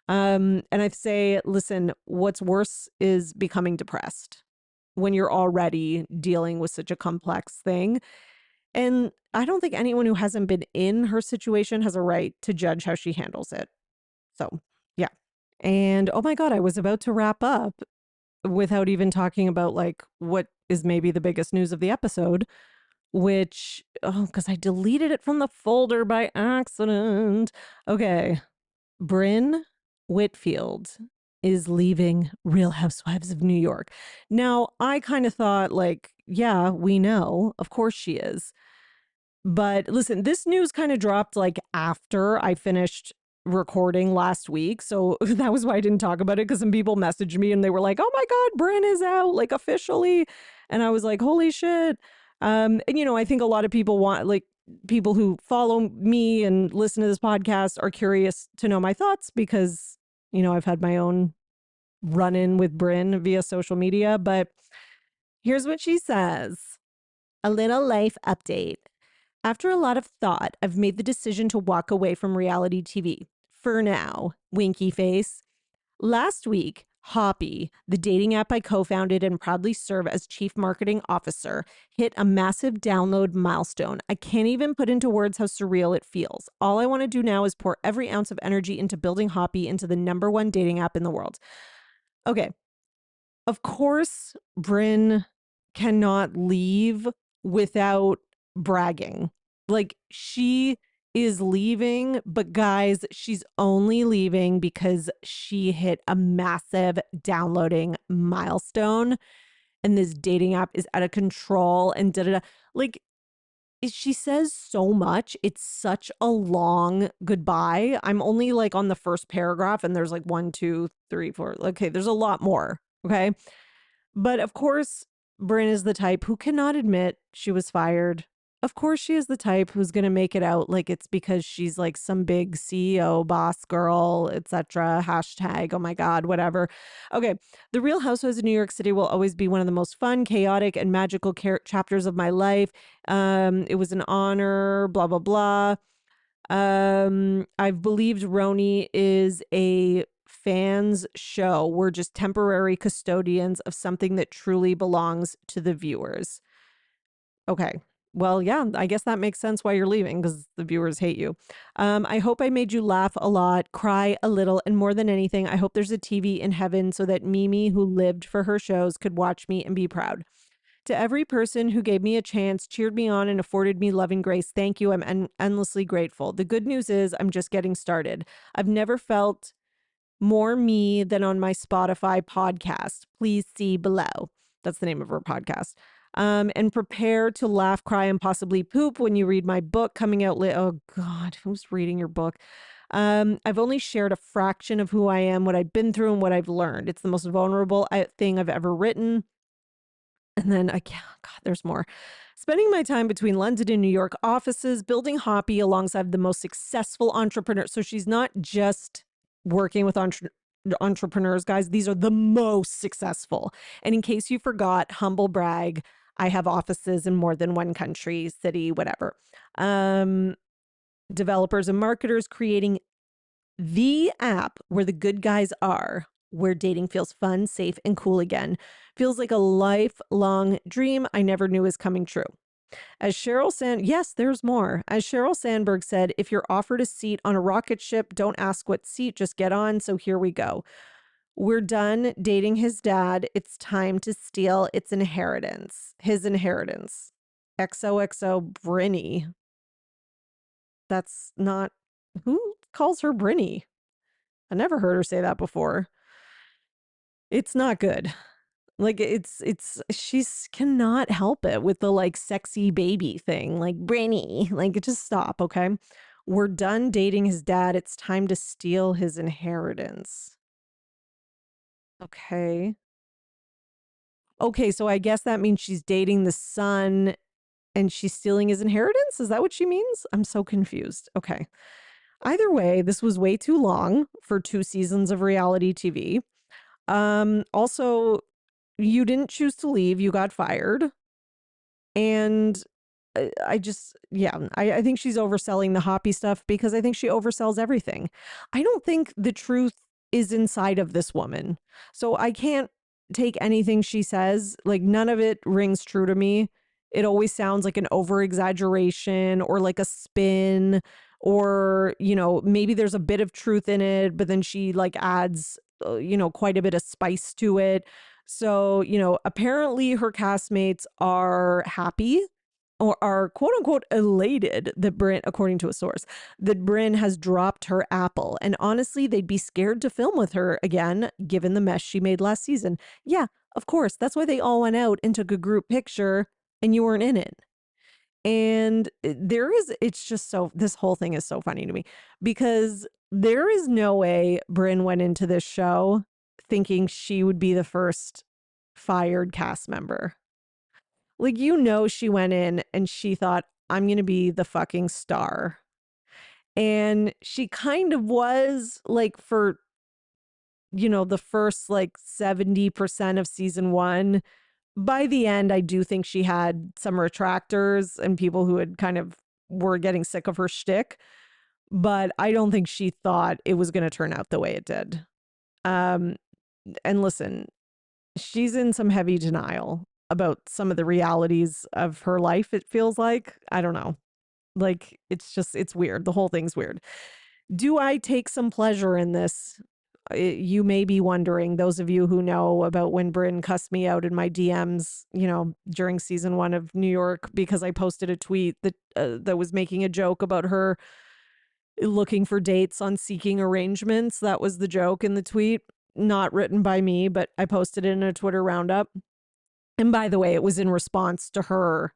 And I say, listen, what's worse is becoming depressed when you're already dealing with such a complex thing. And I don't think anyone who hasn't been in her situation has a right to judge how she handles it. So, yeah. And oh my God, I was about to wrap up without even talking about like what is maybe the biggest news of the episode, which, because I deleted it from the folder by accident. Okay. Brynn Whitfield is leaving Real Housewives of New York. Now, I kind of thought like, yeah, we know. Of course she is. But listen, this news kind of dropped like after I finished recording last week. So that was why I didn't talk about it, because some people messaged me and they were like, oh my God, Brynn is out, like officially. And I was like, holy shit. And I think a lot of people want, like, people who follow me and listen to this podcast are curious to know my thoughts because, I've had my own run-in with Brynn via social media. But here's what she says. A little life update. After a lot of thought, I've made the decision to walk away from reality TV. For now, winky face. Last week, Hoppy, the dating app I co-founded and proudly serve as chief marketing officer, hit a massive download milestone. I can't even put into words how surreal it feels. All I want to do now is pour every ounce of energy into building Hoppy into the #1 dating app in the world. Okay. Of course, Brynn cannot leave without bragging. Like, she is leaving, but guys, she's only leaving because she hit a massive downloading milestone and this dating app is out of control and da-da-da. Like, she says so much. It's such a long goodbye. I'm only like on the first paragraph and there's like 1, 2, 3, 4. Okay, there's a lot more. Okay. But of course, Brynn is the type who cannot admit she was fired. Of course, she is the type who's going to make it out like it's because she's like some big CEO, boss girl, etc. Hashtag, oh my God, whatever. Okay. The Real Housewives of New York City will always be one of the most fun, chaotic, and magical chapters of my life. It was an honor, blah, blah, blah. I've believed RHONY is a fans show. We're just temporary custodians of something that truly belongs to the viewers. Okay. Well, yeah, I guess that makes sense why you're leaving, because the viewers hate you. I hope I made you laugh a lot, cry a little, and more than anything, I hope there's a TV in heaven so that Mimi, who lived for her shows, could watch me and be proud. To every person who gave me a chance, cheered me on, and afforded me loving grace, thank you. I'm endlessly grateful. The good news is I'm just getting started. I've never felt more me than on my Spotify podcast. Please see below. That's the name of her podcast. And prepare to laugh, cry, and possibly poop when you read my book coming out. Oh God, who's reading your book? I've only shared a fraction of who I am, what I've been through, and what I've learned. It's the most vulnerable thing I've ever written. And then I can't, God, there's more. Spending my time between London and New York offices, building Hoppy alongside the most successful entrepreneurs. So she's not just working with entrepreneurs, guys. These are the most successful. And in case you forgot, humble brag, I have offices in more than one country, city, whatever. Developers and marketers creating the app where the good guys are, where dating feels fun, safe, and cool again. Feels like a lifelong dream I never knew was coming true. As yes, there's more. As Sheryl Sandberg said, if you're offered a seat on a rocket ship, don't ask what seat, just get on. So here we go. We're done dating his dad. It's time to steal his inheritance. XOXO Brinny. That's not, who calls her Brinny? I never heard her say that before. It's not good. Like she's cannot help it with the like sexy baby thing, like Brinny, like just stop. Okay. We're done dating his dad. It's time to steal his inheritance. Okay. Okay. So I guess that means she's dating the son and she's stealing his inheritance. Is that what she means? I'm so confused. Okay. Either way, this was way too long for 2 seasons of reality TV. Also, you didn't choose to leave, you got fired. And I think she's overselling the Hoppy stuff because I think she oversells everything. I don't think the truth is inside of this woman. So I can't take anything she says. Like none of it rings true to me. It always sounds like an over exaggeration or like a spin or, maybe there's a bit of truth in it, but then she like adds, quite a bit of spice to it. So, apparently her castmates are happy or are quote unquote elated that Bryn, according to a source, that Bryn has dropped her apple. And honestly, they'd be scared to film with her again, given the mess she made last season. Yeah, of course. That's why they all went out and took a group picture and you weren't in it. And this whole thing is so funny to me because there is no way Bryn went into this show thinking she would be the first fired cast member. Like, she went in and she thought, I'm going to be the fucking star. And she kind of was like for, the first like 70% of season 1. By the end, I do think she had some retractors and people who had kind of were getting sick of her shtick. But I don't think she thought it was going to turn out the way it did. And listen, she's in some heavy denial about some of the realities of her life, it feels like. I don't know. Like, it's weird. The whole thing's weird. Do I take some pleasure in this? You may be wondering, those of you who know about when Bryn cussed me out in my DMs, during season 1 of New York, because I posted a tweet that was making a joke about her looking for dates on Seeking Arrangements. That was the joke in the tweet, not written by me, but I posted it in a Twitter roundup. And by the way, it was in response to her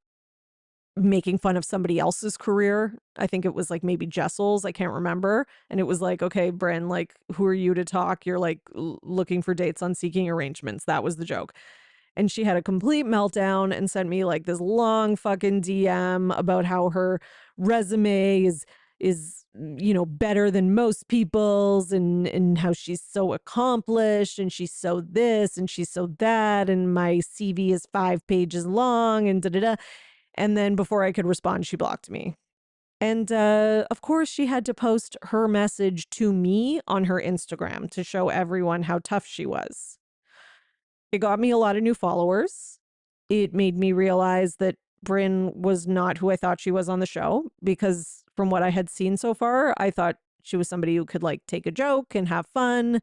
making fun of somebody else's career. I think it was like maybe Jessel's, I can't remember. And it was like, okay, Bryn, like, who are you to talk? You're like looking for dates on Seeking Arrangements. That was the joke. And she had a complete meltdown and sent me like this long fucking DM about how her resume is better than most people's and how she's so accomplished and she's so this and she's so that and my CV is 5 pages long and da-da-da. And then before I could respond, she blocked me. And of course, she had to post her message to me on her Instagram to show everyone how tough she was. It got me a lot of new followers. It made me realize that Bryn was not who I thought she was on the show, because from what I had seen so far, I thought she was somebody who could like take a joke and have fun.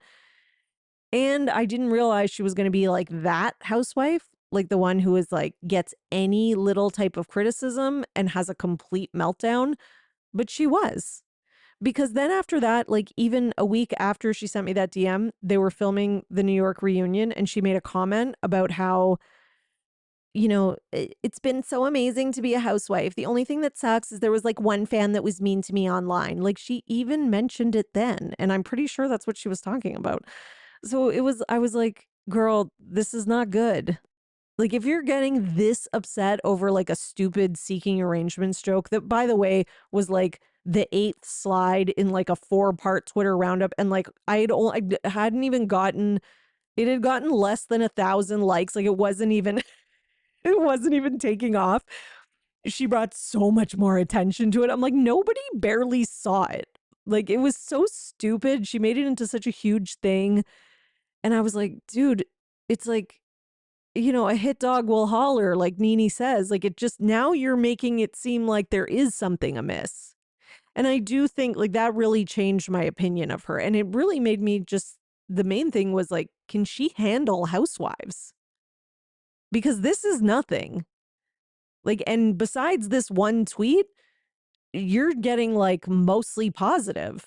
And I didn't realize she was going to be like that housewife, like the one who is like gets any little type of criticism and has a complete meltdown. But she was. Because then after that, like even a week after she sent me that DM, they were filming the New York reunion and she made a comment about how, it's been so amazing to be a housewife. The only thing that sucks is there was like one fan that was mean to me online. Like she even mentioned it then. And I'm pretty sure that's what she was talking about. So I was like, girl, this is not good. Like if you're getting this upset over like a stupid seeking arrangements joke that, by the way, was like the 8th slide in like a 4-part Twitter roundup. And like I hadn't even gotten, it had gotten less than 1,000 likes. Like it wasn't even taking off. She brought so much more attention to it. I'm like, nobody barely saw it. Like it was so stupid. She made it into such a huge thing. And I was like, dude, it's like, a hit dog will holler, like Nene says. Like it just, now you're making it seem like there is something amiss. And I do think like that really changed my opinion of her. And it really made me just, the main thing was like, can she handle housewives? Because this is nothing. Like, and besides this one tweet, you're getting like mostly positive.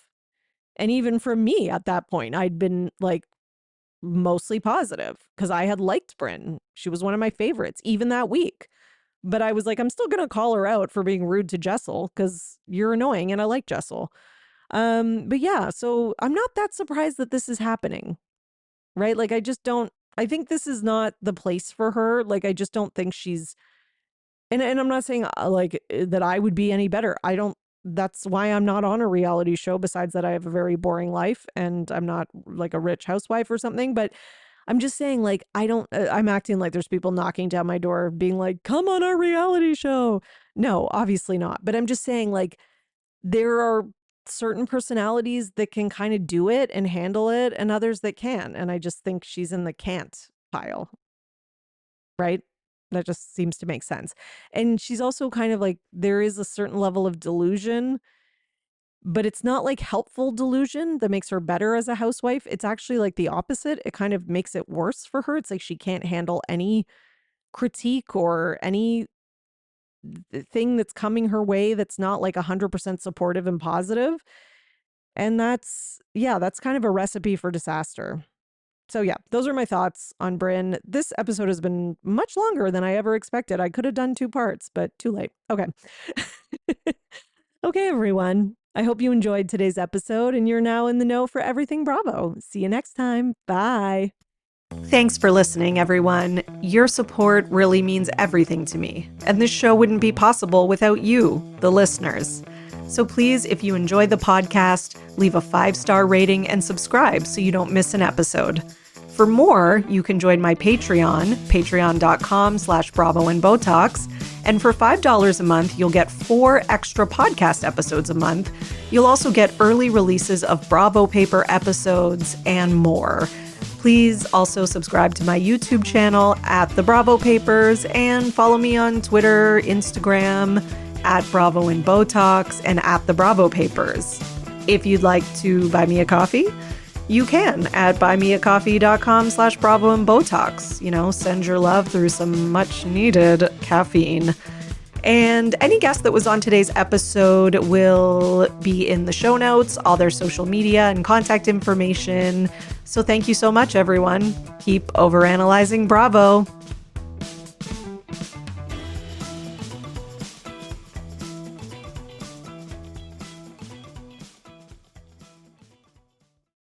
And even from me at that point, I'd been like mostly positive because I had liked Brynn. She was one of my favorites, even that week. But I was like, I'm still going to call her out for being rude to Jessel because you're annoying and I like Jessel. But yeah, so I'm not that surprised that this is happening, right? Like, I think this is not the place for her. Like, I just don't think she's, and I'm not saying that I would be any better. That's why I'm not on a reality show, besides that I have a very boring life and I'm not like a rich housewife or something. But I'm just saying, like, I'm acting like there's people knocking down my door being like, come on our reality show. No, obviously not. But I'm just saying, like, there are certain personalities that can kind of do it and handle it and others that can. And I just think she's in the can't pile. Right? That just seems to make sense. And she's also kind of like, there is a certain level of delusion, but it's not like helpful delusion that makes her better as a housewife. It's actually like the opposite. It kind of makes it worse for her. It's like she can't handle any critique or any thing that's coming her way that's not like 100% supportive and positive. And that's kind of a recipe for disaster. So yeah, those are my thoughts on Brynn. This episode has been much longer than I ever expected. I could have done 2 parts, but too late. Okay. Okay, everyone. I hope you enjoyed today's episode and you're now in the know for everything Bravo. See you next time. Bye. Thanks for listening, everyone. Your support really means everything to me, and this show wouldn't be possible without you, the listeners. So please, if you enjoy the podcast, leave a 5-star rating and subscribe so you don't miss an episode. For more, you can join my Patreon, patreon.com/Bravo and And for $5 a month, you'll get 4 extra podcast episodes a month. You'll also get early releases of Bravo Paper episodes and more. Please also subscribe to my YouTube channel at The Bravo Papers and follow me on Twitter, Instagram, at Bravo and Botox and at The Bravo Papers. If you'd like to buy me a coffee, you can at buymeacoffee.com/Bravo and Botox. Send your love through some much needed caffeine. And any guest that was on today's episode will be in the show notes, all their social media and contact information. So thank you so much, everyone. Keep overanalyzing Bravo.